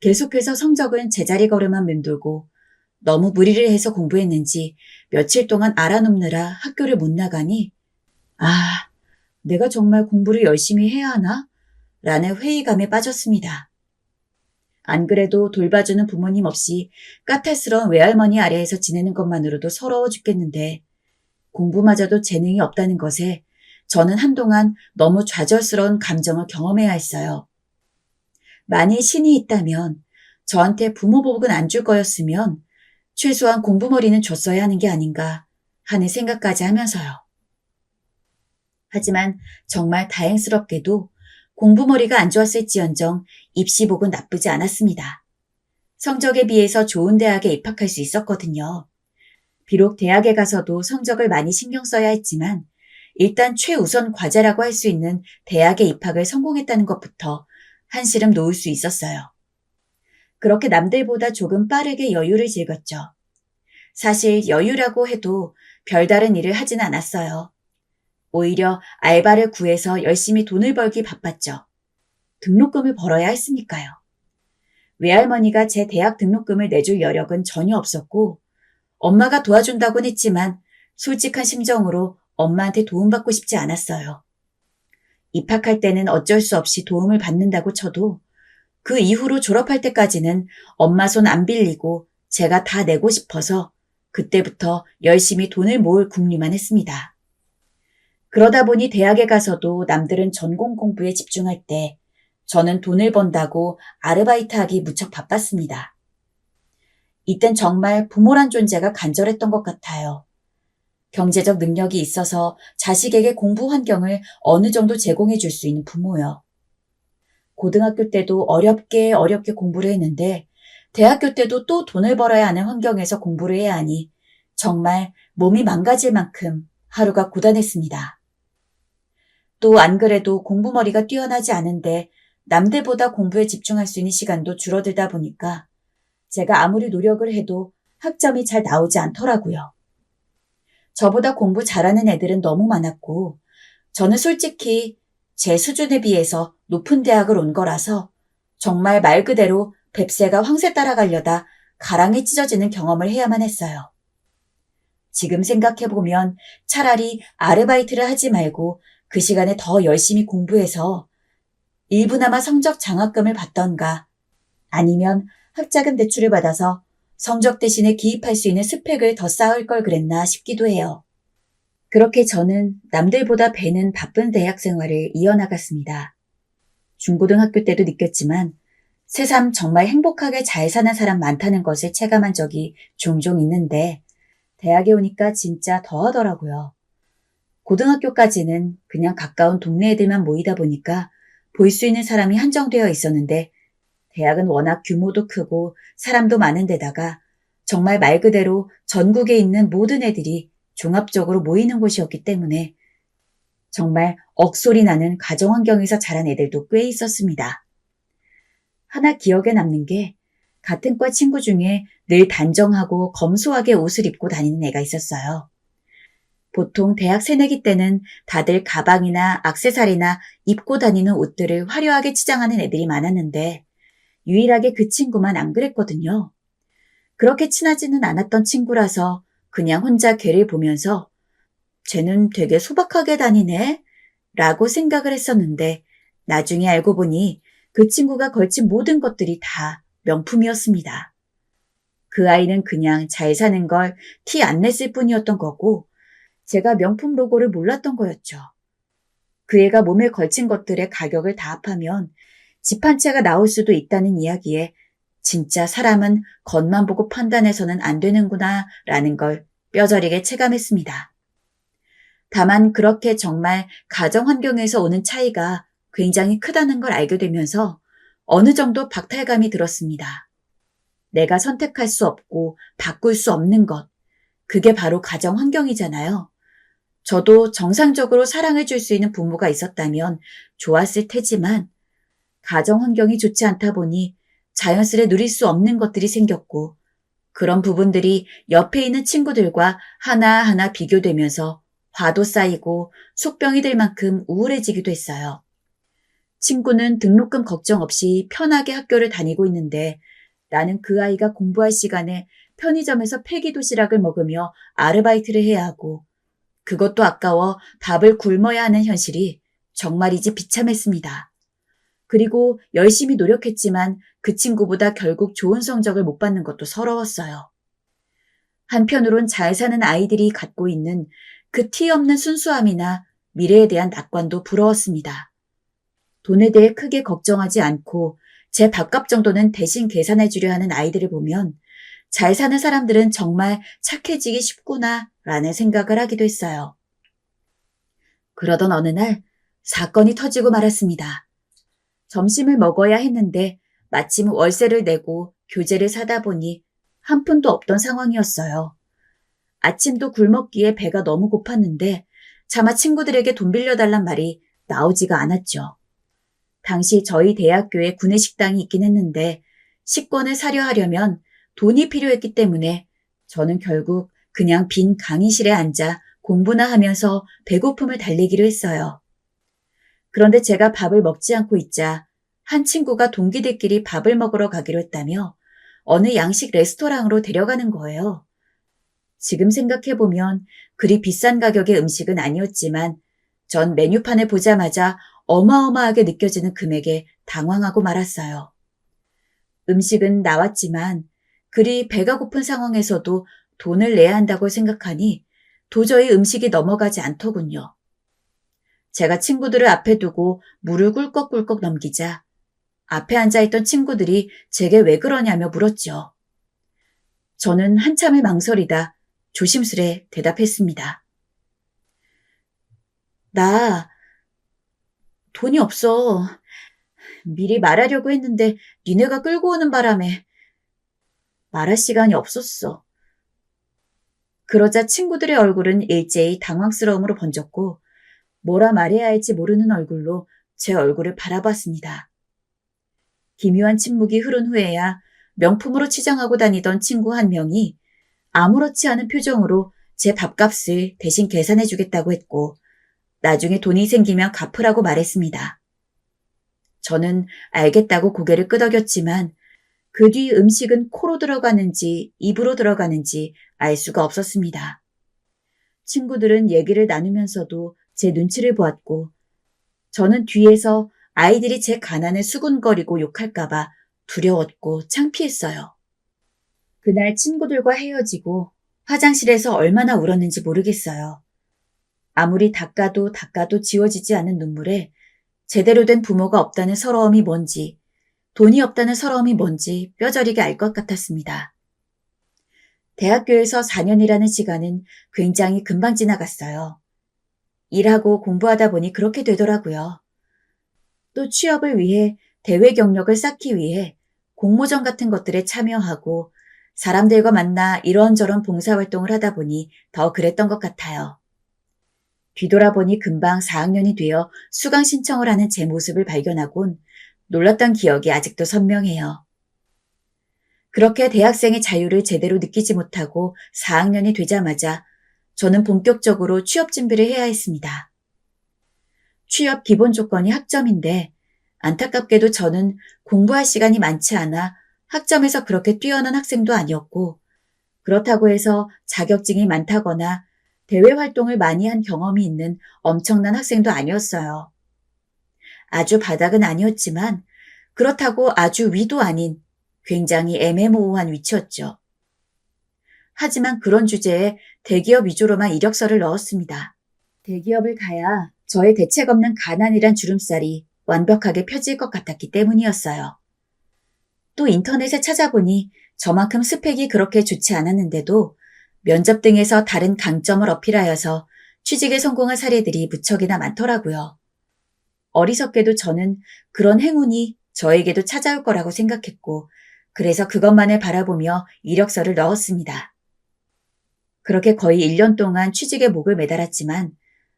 계속해서 성적은 제자리 걸음만 맴돌고 너무 무리를 해서 공부했는지 며칠 동안 알아눕느라 학교를 못 나가니 내가 정말 공부를 열심히 해야 하나? 라는 회의감에 빠졌습니다. 안 그래도 돌봐주는 부모님 없이 까탈스러운 외할머니 아래에서 지내는 것만으로도 서러워 죽겠는데 공부마저도 재능이 없다는 것에 저는 한동안 너무 좌절스러운 감정을 경험해야 했어요. 만일 신이 있다면 저한테 부모복은 안 줄 거였으면 최소한 공부머리는 줬어야 하는 게 아닌가 하는 생각까지 하면서요. 하지만 정말 다행스럽게도 공부머리가 안 좋았을지언정 입시복은 나쁘지 않았습니다. 성적에 비해서 좋은 대학에 입학할 수 있었거든요. 비록 대학에 가서도 성적을 많이 신경 써야 했지만 일단 최우선 과제라고 할 수 있는 대학에 입학을 성공했다는 것부터 한시름 놓을 수 있었어요. 그렇게 남들보다 조금 빠르게 여유를 즐겼죠. 사실 여유라고 해도 별다른 일을 하진 않았어요. 오히려 알바를 구해서 열심히 돈을 벌기 바빴죠. 등록금을 벌어야 했으니까요. 외할머니가 제 대학 등록금을 내줄 여력은 전혀 없었고 엄마가 도와준다곤 했지만 솔직한 심정으로 엄마한테 도움받고 싶지 않았어요. 입학할 때는 어쩔 수 없이 도움을 받는다고 쳐도 그 이후로 졸업할 때까지는 엄마 손 안 빌리고 제가 다 내고 싶어서 그때부터 열심히 돈을 모을 궁리만 했습니다. 그러다 보니 대학에 가서도 남들은 전공 공부에 집중할 때 저는 돈을 번다고 아르바이트하기 무척 바빴습니다. 이땐 정말 부모란 존재가 간절했던 것 같아요. 경제적 능력이 있어서 자식에게 공부 환경을 어느 정도 제공해 줄 수 있는 부모요. 고등학교 때도 어렵게 공부를 했는데 대학교 때도 또 돈을 벌어야 하는 환경에서 공부를 해야 하니 정말 몸이 망가질 만큼 하루가 고단했습니다. 또 안 그래도 공부머리가 뛰어나지 않은데 남들보다 공부에 집중할 수 있는 시간도 줄어들다 보니까 제가 아무리 노력을 해도 학점이 잘 나오지 않더라고요. 저보다 공부 잘하는 애들은 너무 많았고 저는 솔직히 제 수준에 비해서 높은 대학을 온 거라서 정말 말 그대로 뱁새가 황새 따라가려다 가랑이 찢어지는 경험을 해야만 했어요. 지금 생각해보면 차라리 아르바이트를 하지 말고 그 시간에 더 열심히 공부해서 일부나마 성적 장학금을 받던가 아니면 학자금 대출을 받아서 성적 대신에 기입할 수 있는 스펙을 더 쌓을 걸 그랬나 싶기도 해요. 그렇게 저는 남들보다 배는 바쁜 대학 생활을 이어나갔습니다. 중고등학교 때도 느꼈지만 새삼 정말 행복하게 잘 사는 사람 많다는 것을 체감한 적이 종종 있는데 대학에 오니까 진짜 더하더라고요. 고등학교까지는 그냥 가까운 동네 애들만 모이다 보니까 볼 수 있는 사람이 한정되어 있었는데 대학은 워낙 규모도 크고 사람도 많은 데다가 정말 말 그대로 전국에 있는 모든 애들이 종합적으로 모이는 곳이었기 때문에 정말 억소리 나는 가정환경에서 자란 애들도 꽤 있었습니다. 하나 기억에 남는 게 같은 과 친구 중에 늘 단정하고 검소하게 옷을 입고 다니는 애가 있었어요. 보통 대학 새내기 때는 다들 가방이나 액세서리나 입고 다니는 옷들을 화려하게 치장하는 애들이 많았는데 유일하게 그 친구만 안 그랬거든요. 그렇게 친하지는 않았던 친구라서 그냥 혼자 걔를 보면서 쟤는 되게 소박하게 다니네 라고 생각을 했었는데 나중에 알고 보니 그 친구가 걸친 모든 것들이 다 명품이었습니다. 그 아이는 그냥 잘 사는 걸 티 안 냈을 뿐이었던 거고 제가 명품 로고를 몰랐던 거였죠. 그 애가 몸에 걸친 것들의 가격을 다 합하면 집 한 채가 나올 수도 있다는 이야기에 진짜 사람은 겉만 보고 판단해서는 안 되는구나 라는 걸 뼈저리게 체감했습니다. 다만 그렇게 정말 가정 환경에서 오는 차이가 굉장히 크다는 걸 알게 되면서 어느 정도 박탈감이 들었습니다. 내가 선택할 수 없고 바꿀 수 없는 것, 그게 바로 가정 환경이잖아요. 저도 정상적으로 사랑을 줄 수 있는 부모가 있었다면 좋았을 테지만 가정 환경이 좋지 않다 보니 자연스레 누릴 수 없는 것들이 생겼고 그런 부분들이 옆에 있는 친구들과 하나하나 비교되면서 화도 쌓이고 속병이 될 만큼 우울해지기도 했어요. 친구는 등록금 걱정 없이 편하게 학교를 다니고 있는데 나는 그 아이가 공부할 시간에 편의점에서 폐기 도시락을 먹으며 아르바이트를 해야 하고 그것도 아까워 밥을 굶어야 하는 현실이 정말이지 비참했습니다. 그리고 열심히 노력했지만 그 친구보다 결국 좋은 성적을 못 받는 것도 서러웠어요. 한편으론 잘 사는 아이들이 갖고 있는 그 티 없는 순수함이나 미래에 대한 낙관도 부러웠습니다. 돈에 대해 크게 걱정하지 않고 제 밥값 정도는 대신 계산해 주려 하는 아이들을 보면 잘 사는 사람들은 정말 착해지기 쉽구나 라는 생각을 하기도 했어요. 그러던 어느 날 사건이 터지고 말았습니다. 점심을 먹어야 했는데 마침 월세를 내고 교재를 사다 보니 한 푼도 없던 상황이었어요. 아침도 굶었기에 배가 너무 고팠는데 차마 친구들에게 돈 빌려달란 말이 나오지가 않았죠. 당시 저희 대학교에 구내식당이 있긴 했는데 식권을 사려 하려면 돈이 필요했기 때문에 저는 결국 그냥 빈 강의실에 앉아 공부나 하면서 배고픔을 달래기로 했어요. 그런데 제가 밥을 먹지 않고 있자 한 친구가 동기들끼리 밥을 먹으러 가기로 했다며 어느 양식 레스토랑으로 데려가는 거예요. 지금 생각해보면 그리 비싼 가격의 음식은 아니었지만 전 메뉴판을 보자마자 어마어마하게 느껴지는 금액에 당황하고 말았어요. 음식은 나왔지만 그리 배가 고픈 상황에서도 돈을 내야 한다고 생각하니 도저히 음식이 넘어가지 않더군요. 제가 친구들을 앞에 두고 물을 꿀꺽꿀꺽 넘기자 앞에 앉아있던 친구들이 제게 왜 그러냐며 물었죠. 저는 한참을 망설이다 조심스레 대답했습니다. 나 돈이 없어. 미리 말하려고 했는데 니네가 끌고 오는 바람에 말할 시간이 없었어. 그러자 친구들의 얼굴은 일제히 당황스러움으로 번졌고 뭐라 말해야 할지 모르는 얼굴로 제 얼굴을 바라봤습니다. 기묘한 침묵이 흐른 후에야 명품으로 치장하고 다니던 친구 한 명이 아무렇지 않은 표정으로 제 밥값을 대신 계산해 주겠다고 했고 나중에 돈이 생기면 갚으라고 말했습니다. 저는 알겠다고 고개를 끄덕였지만 그 뒤 음식은 코로 들어가는지 입으로 들어가는지 알 수가 없었습니다. 친구들은 얘기를 나누면서도 제 눈치를 보았고 저는 뒤에서 아이들이 제 가난을 수군거리고 욕할까봐 두려웠고 창피했어요. 그날 친구들과 헤어지고 화장실에서 얼마나 울었는지 모르겠어요. 아무리 닦아도 지워지지 않은 눈물에 제대로 된 부모가 없다는 서러움이 뭔지, 돈이 없다는 서러움이 뭔지 뼈저리게 알 것 같았습니다. 대학교에서 4년이라는 시간은 굉장히 금방 지나갔어요. 일하고 공부하다 보니 그렇게 되더라고요. 또 취업을 위해 대외 경력을 쌓기 위해 공모전 같은 것들에 참여하고 사람들과 만나 이런저런 봉사활동을 하다 보니 더 그랬던 것 같아요. 뒤돌아보니 금방 4학년이 되어 수강 신청을 하는 제 모습을 발견하곤 놀랐던 기억이 아직도 선명해요. 그렇게 대학생의 자유를 제대로 느끼지 못하고 4학년이 되자마자 저는 본격적으로 취업 준비를 해야 했습니다. 취업 기본 조건이 학점인데 안타깝게도 저는 공부할 시간이 많지 않아 학점에서 그렇게 뛰어난 학생도 아니었고 그렇다고 해서 자격증이 많다거나 대외 활동을 많이 한 경험이 있는 엄청난 학생도 아니었어요. 아주 바닥은 아니었지만 그렇다고 아주 위도 아닌 굉장히 애매모호한 위치였죠. 하지만 그런 주제에 대기업 위주로만 이력서를 넣었습니다. 대기업을 가야 저의 대책 없는 가난이란 주름살이 완벽하게 펴질 것 같았기 때문이었어요. 또 인터넷에 찾아보니 저만큼 스펙이 그렇게 좋지 않았는데도 면접 등에서 다른 강점을 어필하여서 취직에 성공한 사례들이 무척이나 많더라고요. 어리석게도 저는 그런 행운이 저에게도 찾아올 거라고 생각했고 그래서 그것만을 바라보며 이력서를 넣었습니다. 그렇게 거의 1년 동안 취직에 목을 매달았지만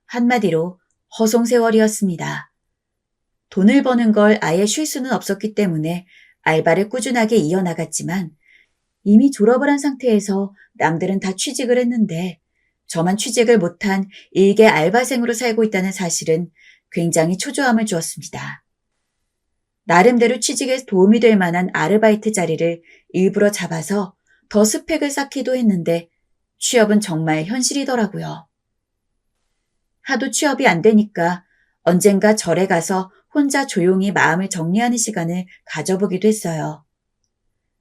한마디로 허송세월이었습니다. 돈을 버는 걸 아예 쉴 수는 없었기 때문에 알바를 꾸준하게 이어나갔지만 이미 졸업을 한 상태에서 남들은 다 취직을 했는데 저만 취직을 못한 일개 알바생으로 살고 있다는 사실은 굉장히 초조함을 주었습니다. 나름대로 취직에 도움이 될 만한 아르바이트 자리를 일부러 잡아서 더 스펙을 쌓기도 했는데 취업은 정말 현실이더라고요. 하도 취업이 안 되니까 언젠가 절에 가서 혼자 조용히 마음을 정리하는 시간을 가져보기도 했어요.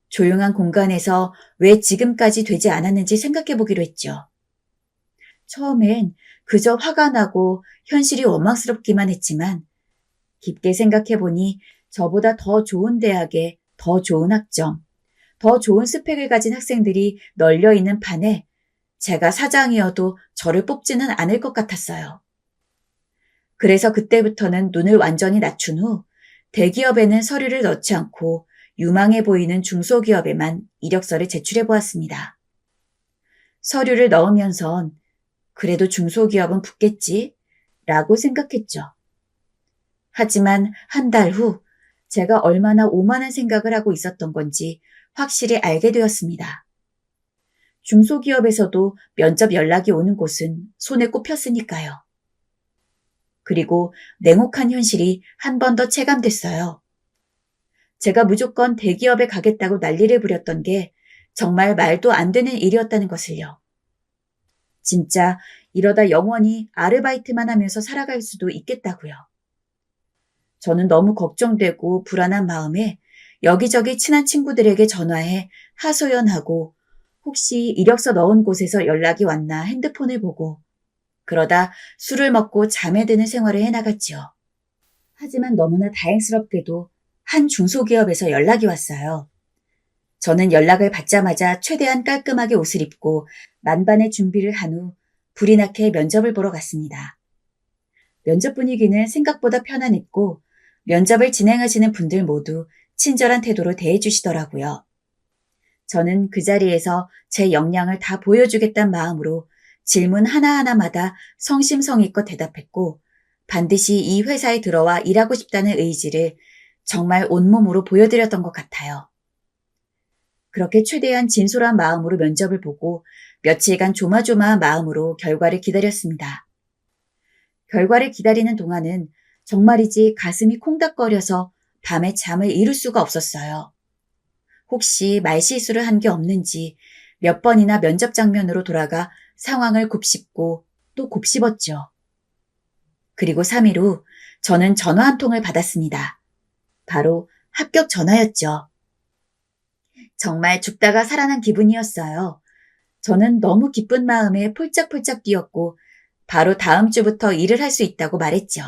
조용한 공간에서 왜 지금까지 되지 않았는지 생각해보기로 했죠. 처음엔 그저 화가 나고 현실이 원망스럽기만 했지만 깊게 생각해보니 저보다 더 좋은 대학에 더 좋은 학점, 더 좋은 스펙을 가진 학생들이 널려있는 판에 제가 사장이어도 저를 뽑지는 않을 것 같았어요. 그래서 그때부터는 눈을 완전히 낮춘 후 대기업에는 서류를 넣지 않고 유망해 보이는 중소기업에만 이력서를 제출해 보았습니다. 서류를 넣으면선 그래도 중소기업은 붙겠지 라고 생각했죠. 하지만 한 달 후 제가 얼마나 오만한 생각을 하고 있었던 건지 확실히 알게 되었습니다. 중소기업에서도 면접 연락이 오는 곳은 손에 꼽혔으니까요. 그리고 냉혹한 현실이 한 번 더 체감됐어요. 제가 무조건 대기업에 가겠다고 난리를 부렸던 게 정말 말도 안 되는 일이었다는 것을요. 진짜 이러다 영원히 아르바이트만 하면서 살아갈 수도 있겠다고요. 저는 너무 걱정되고 불안한 마음에 여기저기 친한 친구들에게 전화해 하소연하고 혹시 이력서 넣은 곳에서 연락이 왔나 핸드폰을 보고 그러다 술을 먹고 잠에 드는 생활을 해나갔지요. 하지만 너무나 다행스럽게도 한 중소기업에서 연락이 왔어요. 저는 연락을 받자마자 최대한 깔끔하게 옷을 입고 만반의 준비를 한 후 불이 나게 면접을 보러 갔습니다. 면접 분위기는 생각보다 편안했고 면접을 진행하시는 분들 모두 친절한 태도로 대해주시더라고요. 저는 그 자리에서 제 역량을 다 보여주겠다는 마음으로 질문 하나하나마다 성심성의껏 대답했고 반드시 이 회사에 들어와 일하고 싶다는 의지를 정말 온몸으로 보여드렸던 것 같아요. 그렇게 최대한 진솔한 마음으로 면접을 보고 며칠간 조마조마한 마음으로 결과를 기다렸습니다. 결과를 기다리는 동안은 정말이지 가슴이 콩닥거려서 밤에 잠을 이룰 수가 없었어요. 혹시 말실수를 한 게 없는지 몇 번이나 면접 장면으로 돌아가 상황을 곱씹고 또 곱씹었죠. 그리고 3일 후 저는 전화 한 통을 받았습니다. 바로 합격 전화였죠. 정말 죽다가 살아난 기분이었어요. 저는 너무 기쁜 마음에 폴짝폴짝 뛰었고 바로 다음 주부터 일을 할 수 있다고 말했죠.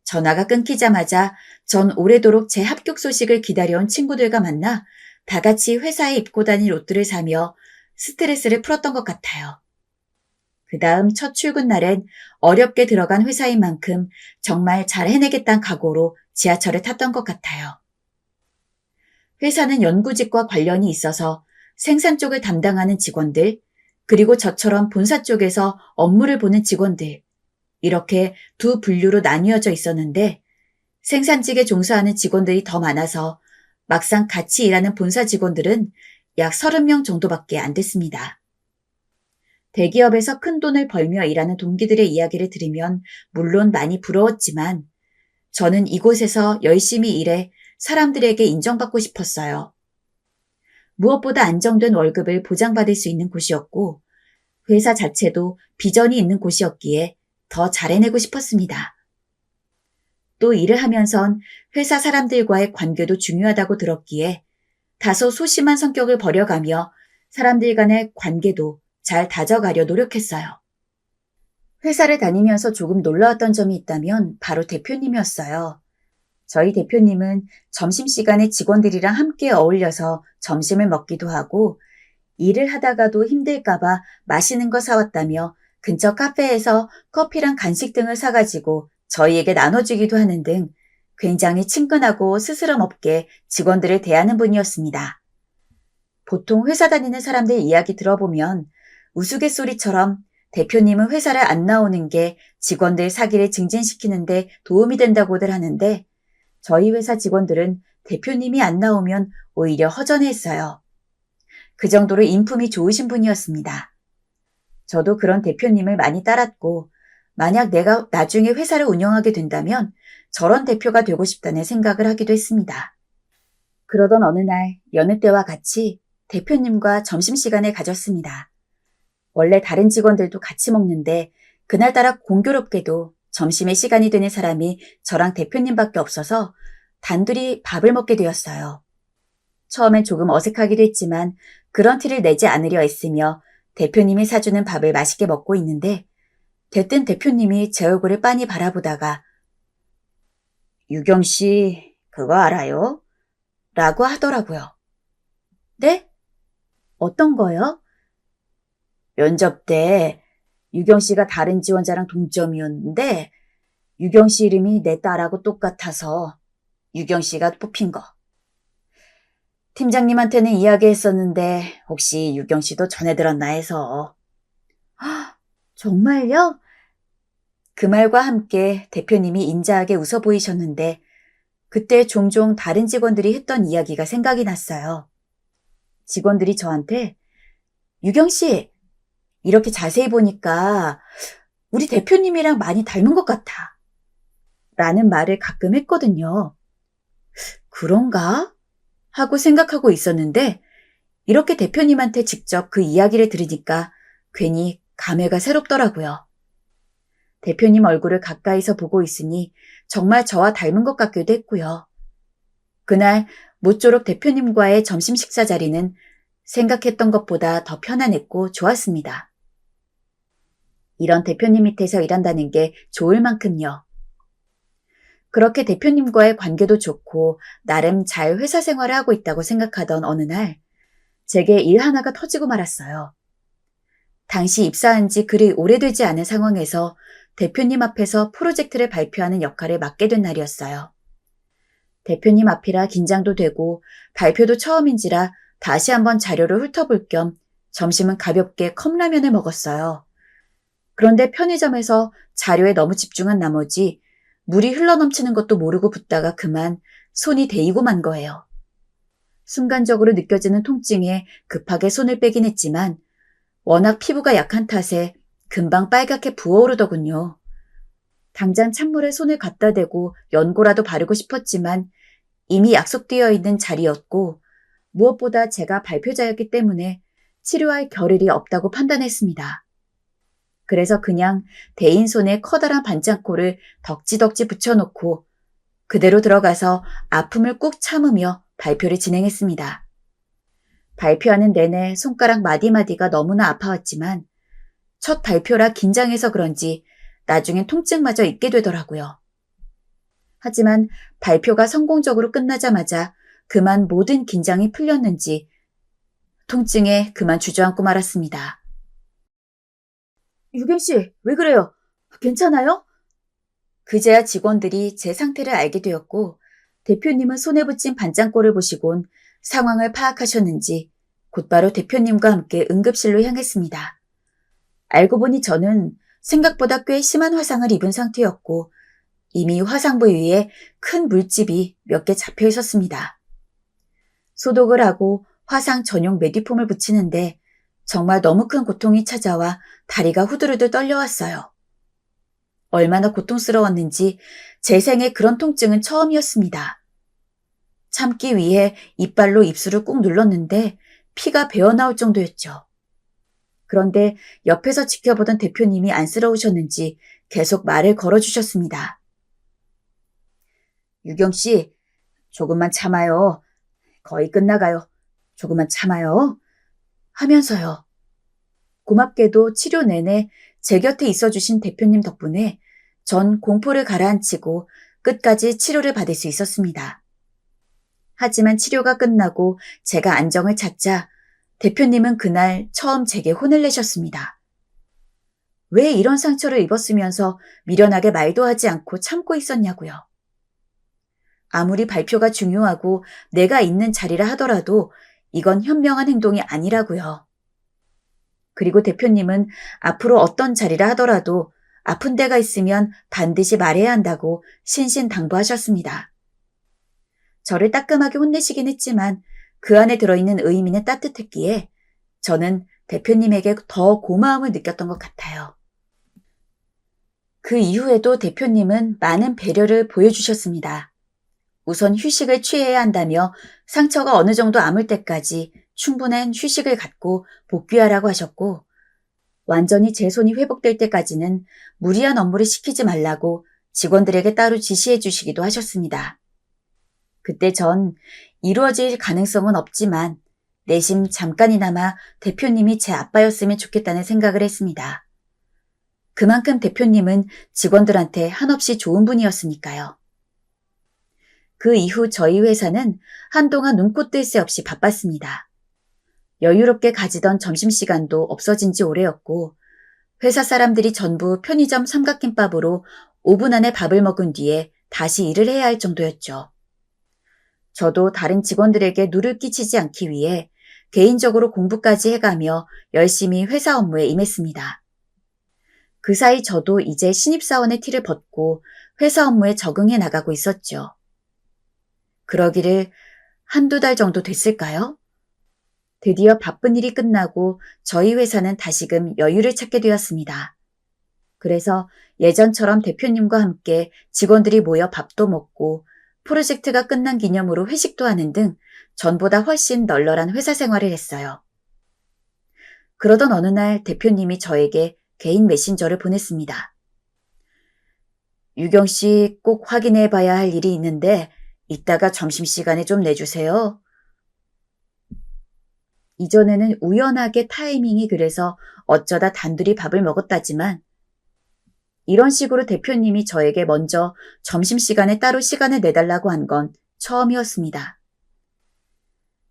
전화가 끊기자마자 전 오래도록 제 합격 소식을 기다려온 친구들과 만나 다 같이 회사에 입고 다닐 옷들을 사며 스트레스를 풀었던 것 같아요. 그 다음 첫 출근 날엔 어렵게 들어간 회사인 만큼 정말 잘 해내겠다는 각오로 지하철을 탔던 것 같아요. 회사는 연구직과 관련이 있어서 생산 쪽을 담당하는 직원들, 그리고 저처럼 본사 쪽에서 업무를 보는 직원들, 이렇게 두 분류로 나뉘어져 있었는데 생산직에 종사하는 직원들이 더 많아서 막상 같이 일하는 본사 직원들은 약 30명 정도밖에 안 됐습니다. 대기업에서 큰 돈을 벌며 일하는 동기들의 이야기를 들으면 물론 많이 부러웠지만 저는 이곳에서 열심히 일해 사람들에게 인정받고 싶었어요. 무엇보다 안정된 월급을 보장받을 수 있는 곳이었고 회사 자체도 비전이 있는 곳이었기에 더 잘해내고 싶었습니다. 또 일을 하면선 회사 사람들과의 관계도 중요하다고 들었기에 다소 소심한 성격을 버려가며 사람들 간의 관계도 잘 다져가려 노력했어요. 회사를 다니면서 조금 놀라웠던 점이 있다면 바로 대표님이었어요. 저희 대표님은 점심시간에 직원들이랑 함께 어울려서 점심을 먹기도 하고 일을 하다가도 힘들까봐 맛있는 거 사왔다며 근처 카페에서 커피랑 간식 등을 사가지고 저희에게 나눠주기도 하는 등 굉장히 친근하고 스스럼 없게 직원들을 대하는 분이었습니다. 보통 회사 다니는 사람들 이야기 들어보면 우스갯소리처럼 대표님은 회사를 안 나오는 게 직원들 사기를 증진시키는데 도움이 된다고들 하는데 저희 회사 직원들은 대표님이 안 나오면 오히려 허전했어요. 그 정도로 인품이 좋으신 분이었습니다. 저도 그런 대표님을 많이 따랐고 만약 내가 나중에 회사를 운영하게 된다면 저런 대표가 되고 싶다는 생각을 하기도 했습니다. 그러던 어느 날 여느 때와 같이 대표님과 점심시간을 가졌습니다. 원래 다른 직원들도 같이 먹는데 그날따라 공교롭게도 점심에 시간이 되는 사람이 저랑 대표님밖에 없어서 단둘이 밥을 먹게 되었어요. 처음엔 조금 어색하기도 했지만 그런 티를 내지 않으려 애쓰며 대표님이 사주는 밥을 맛있게 먹고 있는데 대뜸 대표님이 제 얼굴을 빤히 바라보다가 유경 씨, 그거 알아요? 라고 하더라고요. 네? 어떤 거요? 면접 때 유경 씨가 다른 지원자랑 동점이었는데 유경 씨 이름이 내 딸하고 똑같아서 유경 씨가 뽑힌 거. 팀장님한테는 이야기했었는데 혹시 유경 씨도 전해 들었나 해서. 정말요? 그 말과 함께 대표님이 인자하게 웃어 보이셨는데 그때 종종 다른 직원들이 했던 이야기가 생각이 났어요. 직원들이 저한테 유경 씨, 이렇게 자세히 보니까 우리 대표님이랑 많이 닮은 것 같아. 라는 말을 가끔 했거든요. 그런가? 하고 생각하고 있었는데 이렇게 대표님한테 직접 그 이야기를 들으니까 괜히 감회가 새롭더라고요. 대표님 얼굴을 가까이서 보고 있으니 정말 저와 닮은 것 같기도 했고요. 그날 모쪼록 대표님과의 점심 식사 자리는 생각했던 것보다 더 편안했고 좋았습니다. 이런 대표님 밑에서 일한다는 게 좋을 만큼요. 그렇게 대표님과의 관계도 좋고 나름 잘 회사 생활을 하고 있다고 생각하던 어느 날 제게 일 하나가 터지고 말았어요. 당시 입사한 지 그리 오래되지 않은 상황에서 대표님 앞에서 프로젝트를 발표하는 역할을 맡게 된 날이었어요. 대표님 앞이라 긴장도 되고 발표도 처음인지라 다시 한번 자료를 훑어볼 겸 점심은 가볍게 컵라면을 먹었어요. 그런데 편의점에서 자료에 너무 집중한 나머지 물이 흘러넘치는 것도 모르고 붓다가 그만 손이 데이고 만 거예요. 순간적으로 느껴지는 통증에 급하게 손을 빼긴 했지만 워낙 피부가 약한 탓에 금방 빨갛게 부어오르더군요. 당장 찬물에 손을 갖다 대고 연고라도 바르고 싶었지만 이미 약속되어 있는 자리였고 무엇보다 제가 발표자였기 때문에 치료할 겨를이 없다고 판단했습니다. 그래서 그냥 대인 손에 커다란 반창고를 덕지덕지 붙여놓고 그대로 들어가서 아픔을 꾹 참으며 발표를 진행했습니다. 발표하는 내내 손가락 마디마디가 너무나 아파왔지만 첫 발표라 긴장해서 그런지 나중엔 통증마저 잊게 되더라고요. 하지만 발표가 성공적으로 끝나자마자 그만 모든 긴장이 풀렸는지 통증에 그만 주저앉고 말았습니다. 유경 씨, 왜 그래요? 괜찮아요? 그제야 직원들이 제 상태를 알게 되었고 대표님은 손에 붙인 반창고를 보시곤 상황을 파악하셨는지 곧바로 대표님과 함께 응급실로 향했습니다. 알고 보니 저는 생각보다 꽤 심한 화상을 입은 상태였고 이미 화상 부위에 큰 물집이 몇 개 잡혀 있었습니다. 소독을 하고 화상 전용 메디폼을 붙이는데 정말 너무 큰 고통이 찾아와 다리가 후들후들 떨려왔어요. 얼마나 고통스러웠는지 제 생에 그런 통증은 처음이었습니다. 참기 위해 이빨로 입술을 꾹 눌렀는데 피가 배어나올 정도였죠. 그런데 옆에서 지켜보던 대표님이 안쓰러우셨는지 계속 말을 걸어주셨습니다. 유경 씨, 조금만 참아요. 거의 끝나가요. 조금만 참아요. 하면서요. 고맙게도 치료 내내 제 곁에 있어주신 대표님 덕분에 전 공포를 가라앉히고 끝까지 치료를 받을 수 있었습니다. 하지만 치료가 끝나고 제가 안정을 찾자 대표님은 그날 처음 제게 혼을 내셨습니다. 왜 이런 상처를 입었으면서 미련하게 말도 하지 않고 참고 있었냐고요. 아무리 발표가 중요하고 내가 있는 자리라 하더라도 이건 현명한 행동이 아니라고요. 그리고 대표님은 앞으로 어떤 자리라 하더라도 아픈 데가 있으면 반드시 말해야 한다고 신신당부하셨습니다. 저를 따끔하게 혼내시긴 했지만 그 안에 들어있는 의미는 따뜻했기에 저는 대표님에게 더 고마움을 느꼈던 것 같아요. 그 이후에도 대표님은 많은 배려를 보여주셨습니다. 우선 휴식을 취해야 한다며 상처가 어느 정도 아물 때까지 충분한 휴식을 갖고 복귀하라고 하셨고, 완전히 제 손이 회복될 때까지는 무리한 업무를 시키지 말라고 직원들에게 따로 지시해 주시기도 하셨습니다. 그때 전 이루어질 가능성은 없지만 내심 잠깐이나마 대표님이 제 아빠였으면 좋겠다는 생각을 했습니다. 그만큼 대표님은 직원들한테 한없이 좋은 분이었으니까요. 그 이후 저희 회사는 한동안 눈코 뜰 새 없이 바빴습니다. 여유롭게 가지던 점심시간도 없어진 지 오래였고, 회사 사람들이 전부 편의점 삼각김밥으로 5분 안에 밥을 먹은 뒤에 다시 일을 해야 할 정도였죠. 저도 다른 직원들에게 누를 끼치지 않기 위해 개인적으로 공부까지 해가며 열심히 회사 업무에 임했습니다. 그 사이 저도 이제 신입사원의 티를 벗고 회사 업무에 적응해 나가고 있었죠. 그러기를 한두 달 정도 됐을까요? 드디어 바쁜 일이 끝나고 저희 회사는 다시금 여유를 찾게 되었습니다. 그래서 예전처럼 대표님과 함께 직원들이 모여 밥도 먹고 프로젝트가 끝난 기념으로 회식도 하는 등 전보다 훨씬 널널한 회사 생활을 했어요. 그러던 어느 날 대표님이 저에게 개인 메신저를 보냈습니다. 유경 씨 꼭 확인해 봐야 할 일이 있는데 이따가 점심시간에 좀 내주세요. 이전에는 우연하게 타이밍이 그래서 어쩌다 단둘이 밥을 먹었다지만 이런 식으로 대표님이 저에게 먼저 점심시간에 따로 시간을 내달라고 한 건 처음이었습니다.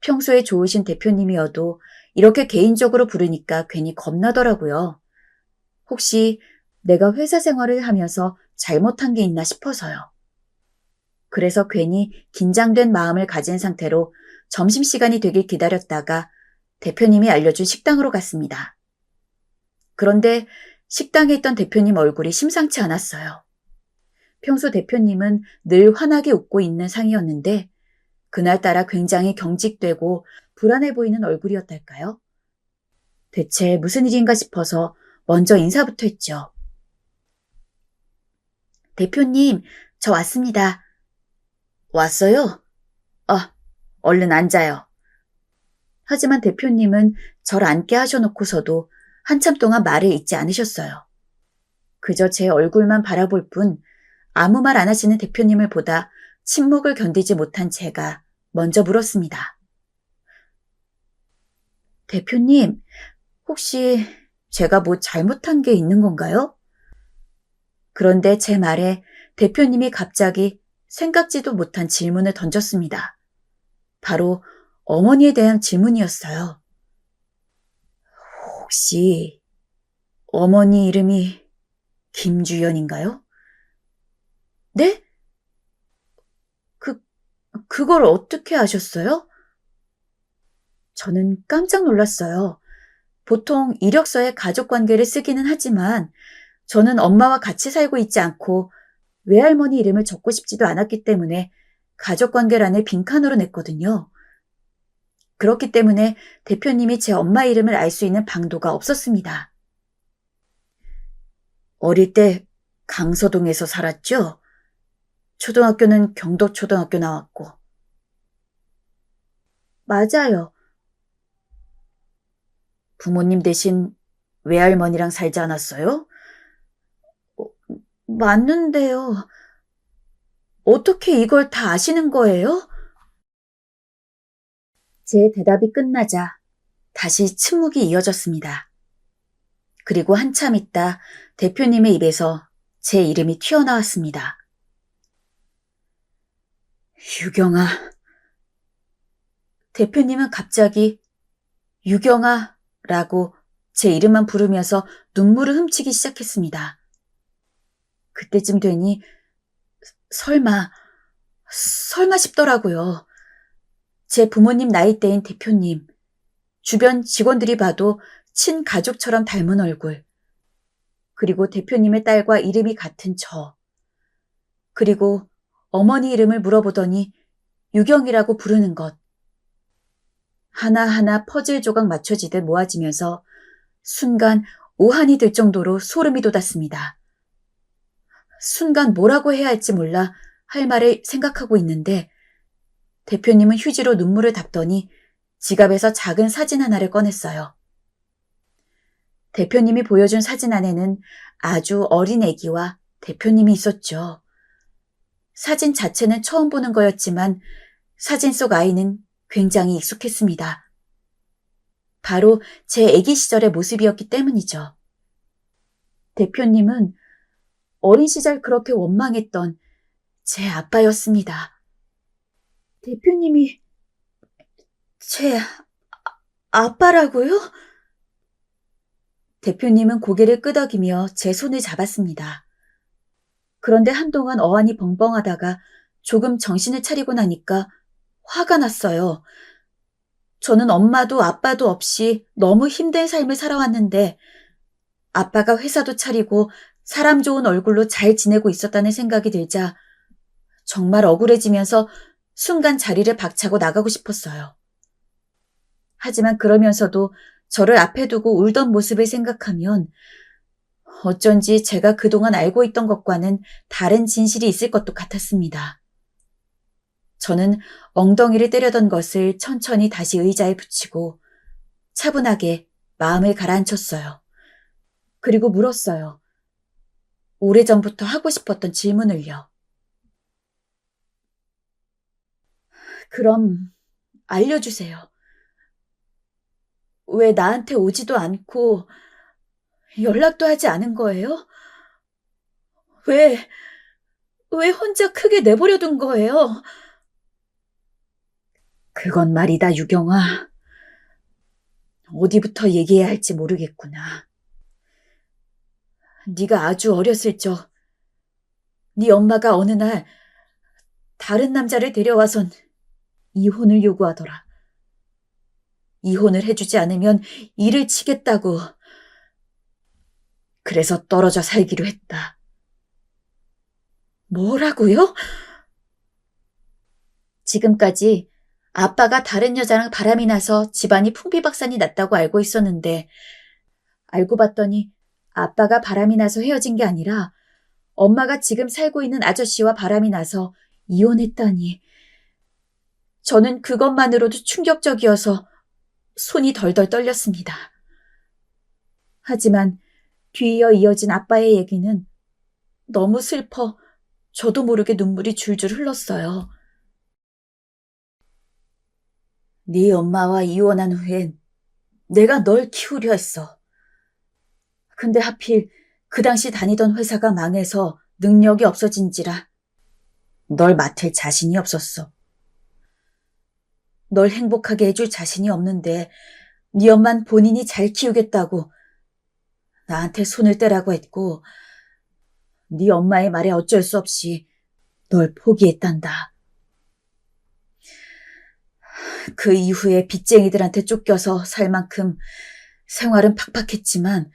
평소에 좋으신 대표님이어도 이렇게 개인적으로 부르니까 괜히 겁나더라고요. 혹시 내가 회사 생활을 하면서 잘못한 게 있나 싶어서요. 그래서 괜히 긴장된 마음을 가진 상태로 점심시간이 되길 기다렸다가 대표님이 알려준 식당으로 갔습니다. 그런데 식당에 있던 대표님 얼굴이 심상치 않았어요. 평소 대표님은 늘 환하게 웃고 있는 상이었는데 그날따라 굉장히 경직되고 불안해 보이는 얼굴이었달까요? 대체 무슨 일인가 싶어서 먼저 인사부터 했죠. 대표님, 저 왔습니다. 왔어요? 얼른 앉아요. 하지만 대표님은 절 앉게 하셔놓고서도 한참 동안 말을 잇지 않으셨어요. 그저 제 얼굴만 바라볼 뿐 아무 말 안 하시는 대표님을 보다 침묵을 견디지 못한 제가 먼저 물었습니다. 대표님, 혹시 제가 뭐 잘못한 게 있는 건가요? 그런데 제 말에 대표님이 갑자기 생각지도 못한 질문을 던졌습니다. 바로 어머니에 대한 질문이었어요. 혹시 어머니 이름이 김주연인가요? 네? 그걸 어떻게 아셨어요? 저는 깜짝 놀랐어요. 보통 이력서에 가족 관계를 쓰기는 하지만 저는 엄마와 같이 살고 있지 않고 외할머니 이름을 적고 싶지도 않았기 때문에 가족 관계란을 빈칸으로 냈거든요. 그렇기 때문에 대표님이 제 엄마 이름을 알 수 있는 방도가 없었습니다. 어릴 때 강서동에서 살았죠? 초등학교는 경덕초등학교 나왔고. 맞아요. 부모님 대신 외할머니랑 살지 않았어요? 어, 맞는데요. 어떻게 이걸 다 아시는 거예요? 제 대답이 끝나자 다시 침묵이 이어졌습니다. 그리고 한참 있다 대표님의 입에서 제 이름이 튀어나왔습니다. 유경아. 대표님은 갑자기 유경아라고 제 이름만 부르면서 눈물을 훔치기 시작했습니다. 그때쯤 되니 설마 싶더라고요. 제 부모님 나이대인 대표님, 주변 직원들이 봐도 친가족처럼 닮은 얼굴, 그리고 대표님의 딸과 이름이 같은 저, 그리고 어머니 이름을 물어보더니 유경이라고 부르는 것. 하나하나 퍼즐 조각 맞춰지듯 모아지면서 순간 오한이 될 정도로 소름이 돋았습니다. 순간 뭐라고 해야 할지 몰라 할 말을 생각하고 있는데 대표님은 휴지로 눈물을 닦더니 지갑에서 작은 사진 하나를 꺼냈어요. 대표님이 보여준 사진 안에는 아주 어린 아기와 대표님이 있었죠. 사진 자체는 처음 보는 거였지만 사진 속 아이는 굉장히 익숙했습니다. 바로 제 아기 시절의 모습이었기 때문이죠. 대표님은 어린 시절 그렇게 원망했던 제 아빠였습니다. 대표님이 제 아빠라고요? 대표님은 고개를 끄덕이며 제 손을 잡았습니다. 그런데 한동안 어안이 벙벙하다가 조금 정신을 차리고 나니까 화가 났어요. 저는 엄마도 아빠도 없이 너무 힘든 삶을 살아왔는데 아빠가 회사도 차리고 사람 좋은 얼굴로 잘 지내고 있었다는 생각이 들자 정말 억울해지면서 순간 자리를 박차고 나가고 싶었어요. 하지만 그러면서도 저를 앞에 두고 울던 모습을 생각하면 어쩐지 제가 그동안 알고 있던 것과는 다른 진실이 있을 것도 같았습니다. 저는 엉덩이를 때려던 것을 천천히 다시 의자에 붙이고 차분하게 마음을 가라앉혔어요. 그리고 물었어요. 오래전부터 하고 싶었던 질문을요. 그럼 알려주세요. 왜 나한테 오지도 않고 연락도 하지 않은 거예요? 왜 혼자 크게 내버려둔 거예요? 그건 말이다, 유경아. 어디부터 얘기해야 할지 모르겠구나. 네가 아주 어렸을 적 네 엄마가 어느 날 다른 남자를 데려와선 이혼을 요구하더라. 이혼을 해주지 않으면 일을 치겠다고. 그래서 떨어져 살기로 했다. 뭐라고요? 지금까지 아빠가 다른 여자랑 바람이 나서 집안이 풍비박산이 났다고 알고 있었는데 알고 봤더니 아빠가 바람이 나서 헤어진 게 아니라 엄마가 지금 살고 있는 아저씨와 바람이 나서 이혼했다니. 저는 그것만으로도 충격적이어서 손이 덜덜 떨렸습니다. 하지만 뒤이어 이어진 아빠의 얘기는 너무 슬퍼 저도 모르게 눈물이 줄줄 흘렀어요. 네 엄마와 이혼한 후엔 내가 널 키우려 했어. 근데 하필 그 당시 다니던 회사가 망해서 능력이 없어진지라 널 맡을 자신이 없었어. 널 행복하게 해줄 자신이 없는데 네 엄만 본인이 잘 키우겠다고 나한테 손을 떼라고 했고 네 엄마의 말에 어쩔 수 없이 널 포기했단다. 그 이후에 빚쟁이들한테 쫓겨서 살 만큼 생활은 팍팍했지만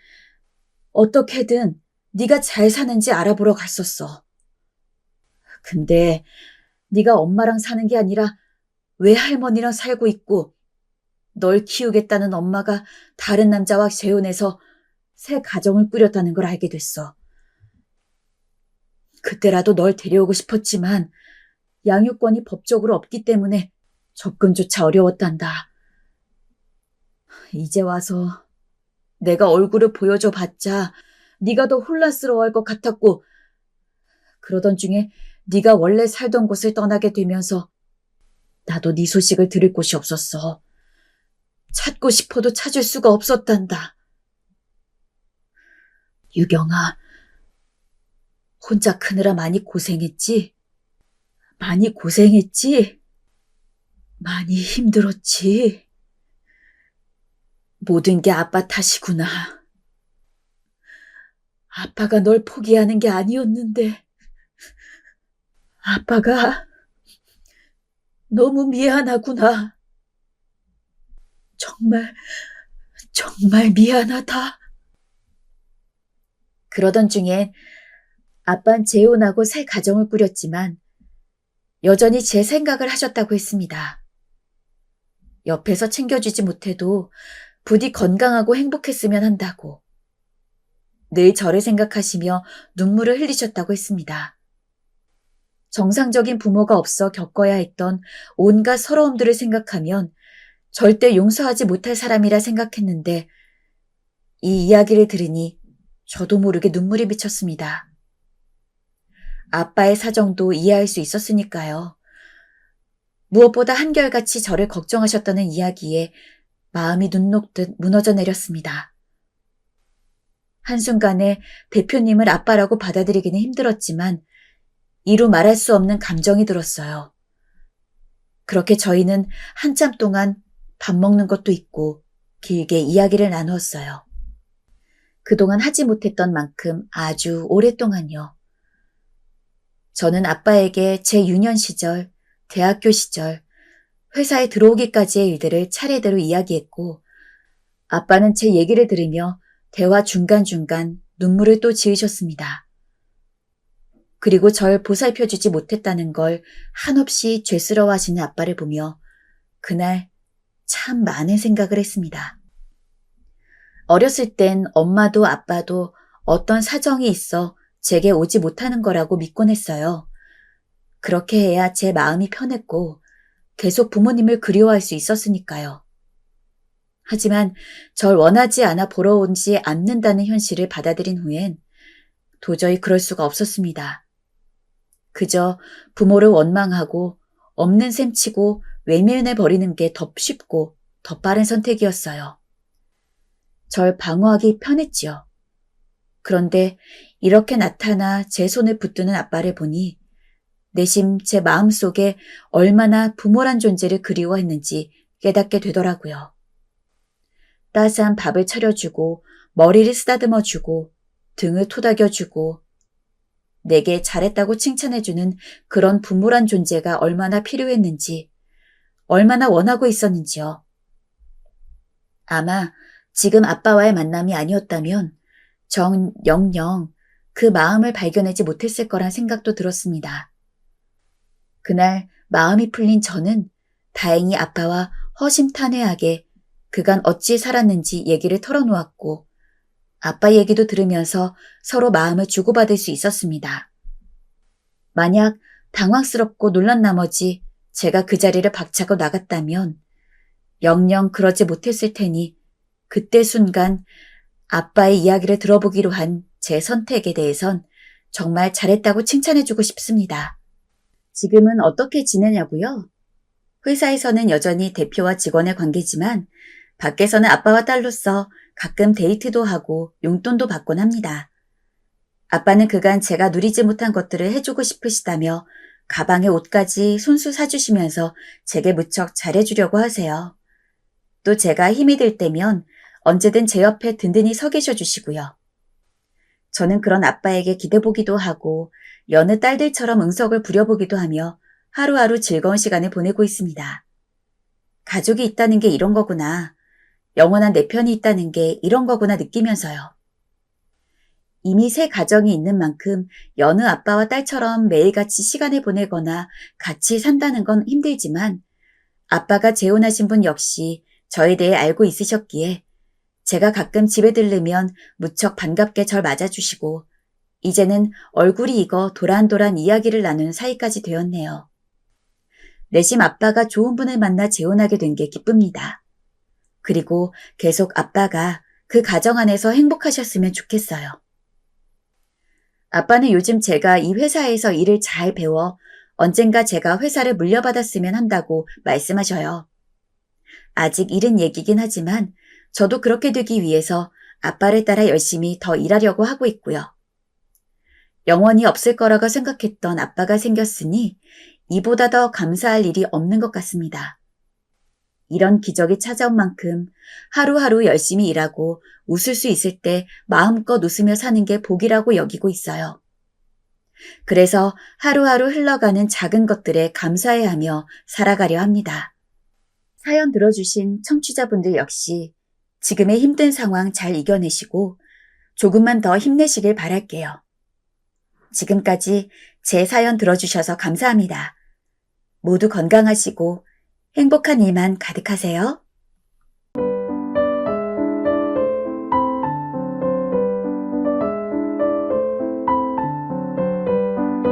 어떻게든 네가 잘 사는지 알아보러 갔었어. 근데 네가 엄마랑 사는 게 아니라 외할머니랑 살고 있고 널 키우겠다는 엄마가 다른 남자와 재혼해서 새 가정을 꾸렸다는 걸 알게 됐어. 그때라도 널 데려오고 싶었지만 양육권이 법적으로 없기 때문에 접근조차 어려웠단다. 이제 와서 내가 얼굴을 보여줘 봤자 네가 더 혼란스러워할 것 같았고 그러던 중에 네가 원래 살던 곳을 떠나게 되면서 나도 네 소식을 들을 곳이 없었어. 찾고 싶어도 찾을 수가 없었단다. 유경아, 혼자 크느라 많이 고생했지? 많이 고생했지? 많이 힘들었지? 모든 게 아빠 탓이구나. 아빠가 널 포기하는 게 아니었는데 아빠가 너무 미안하구나. 정말 미안하다. 그러던 중에 아빤 재혼하고 새 가정을 꾸렸지만 여전히 제 생각을 하셨다고 했습니다. 옆에서 챙겨주지 못해도 부디 건강하고 행복했으면 한다고. 늘 저를 생각하시며 눈물을 흘리셨다고 했습니다. 정상적인 부모가 없어 겪어야 했던 온갖 서러움들을 생각하면 절대 용서하지 못할 사람이라 생각했는데 이 이야기를 들으니 저도 모르게 눈물이 비쳤습니다. 아빠의 사정도 이해할 수 있었으니까요. 무엇보다 한결같이 저를 걱정하셨다는 이야기에 마음이 눈 녹듯 무너져 내렸습니다. 한순간에 대표님을 아빠라고 받아들이기는 힘들었지만 이루 말할 수 없는 감정이 들었어요. 그렇게 저희는 한참 동안 밥 먹는 것도 있고 길게 이야기를 나누었어요. 그동안 하지 못했던 만큼 아주 오랫동안요. 저는 아빠에게 제 유년 시절, 대학교 시절, 회사에 들어오기까지의 일들을 차례대로 이야기했고 아빠는 제 얘기를 들으며 대화 중간중간 눈물을 또 지으셨습니다. 그리고 절 보살펴주지 못했다는 걸 한없이 죄스러워하시는 아빠를 보며 그날 참 많은 생각을 했습니다. 어렸을 땐 엄마도 아빠도 어떤 사정이 있어 제게 오지 못하는 거라고 믿곤 했어요. 그렇게 해야 제 마음이 편했고 계속 부모님을 그리워할 수 있었으니까요. 하지만 절 원하지 않아 보러 오지 않는다는 현실을 받아들인 후엔 도저히 그럴 수가 없었습니다. 그저 부모를 원망하고 없는 셈 치고 외면해버리는 게 더 쉽고 더 빠른 선택이었어요. 절 방어하기 편했지요. 그런데 이렇게 나타나 제 손을 붙드는 아빠를 보니 내심 제 마음속에 얼마나 부모란 존재를 그리워했는지 깨닫게 되더라고요. 따스한 밥을 차려주고 머리를 쓰다듬어주고 등을 토닥여주고 내게 잘했다고 칭찬해주는 그런 부모란 존재가 얼마나 필요했는지 얼마나 원하고 있었는지요. 아마 지금 아빠와의 만남이 아니었다면 전 영영 그 마음을 발견하지 못했을 거란 생각도 들었습니다. 그날 마음이 풀린 저는 다행히 아빠와 허심탄회하게 그간 어찌 살았는지 얘기를 털어놓았고 아빠 얘기도 들으면서 서로 마음을 주고받을 수 있었습니다. 만약 당황스럽고 놀란 나머지 제가 그 자리를 박차고 나갔다면 영영 그러지 못했을 테니 그때 순간 아빠의 이야기를 들어보기로 한 제 선택에 대해선 정말 잘했다고 칭찬해주고 싶습니다. 지금은 어떻게 지내냐고요? 회사에서는 여전히 대표와 직원의 관계지만 밖에서는 아빠와 딸로서 가끔 데이트도 하고 용돈도 받곤 합니다. 아빠는 그간 제가 누리지 못한 것들을 해주고 싶으시다며 가방에 옷까지 손수 사주시면서 제게 무척 잘해주려고 하세요. 또 제가 힘이 들 때면 언제든 제 옆에 든든히 서 계셔 주시고요. 저는 그런 아빠에게 기대보기도 하고 여느 딸들처럼 응석을 부려보기도 하며 하루하루 즐거운 시간을 보내고 있습니다. 가족이 있다는 게 이런 거구나. 영원한 내 편이 있다는 게 이런 거구나 느끼면서요. 이미 새 가정이 있는 만큼 여느 아빠와 딸처럼 매일같이 시간을 보내거나 같이 산다는 건 힘들지만 아빠가 재혼하신 분 역시 저에 대해 알고 있으셨기에 제가 가끔 집에 들르면 무척 반갑게 절 맞아주시고 이제는 얼굴이 익어 도란도란 이야기를 나누는 사이까지 되었네요. 내심 아빠가 좋은 분을 만나 재혼하게 된 게 기쁩니다. 그리고 계속 아빠가 그 가정 안에서 행복하셨으면 좋겠어요. 아빠는 요즘 제가 이 회사에서 일을 잘 배워 언젠가 제가 회사를 물려받았으면 한다고 말씀하셔요. 아직 이른 얘기긴 하지만 저도 그렇게 되기 위해서 아빠를 따라 열심히 더 일하려고 하고 있고요. 영원히 없을 거라고 생각했던 아빠가 생겼으니 이보다 더 감사할 일이 없는 것 같습니다. 이런 기적이 찾아온 만큼 하루하루 열심히 일하고 웃을 수 있을 때 마음껏 웃으며 사는 게 복이라고 여기고 있어요. 그래서 하루하루 흘러가는 작은 것들에 감사해하며 살아가려 합니다. 사연 들어주신 청취자분들 역시 지금의 힘든 상황 잘 이겨내시고 조금만 더 힘내시길 바랄게요. 지금까지 제 사연 들어주셔서 감사합니다. 모두 건강하시고 행복한 일만 가득하세요.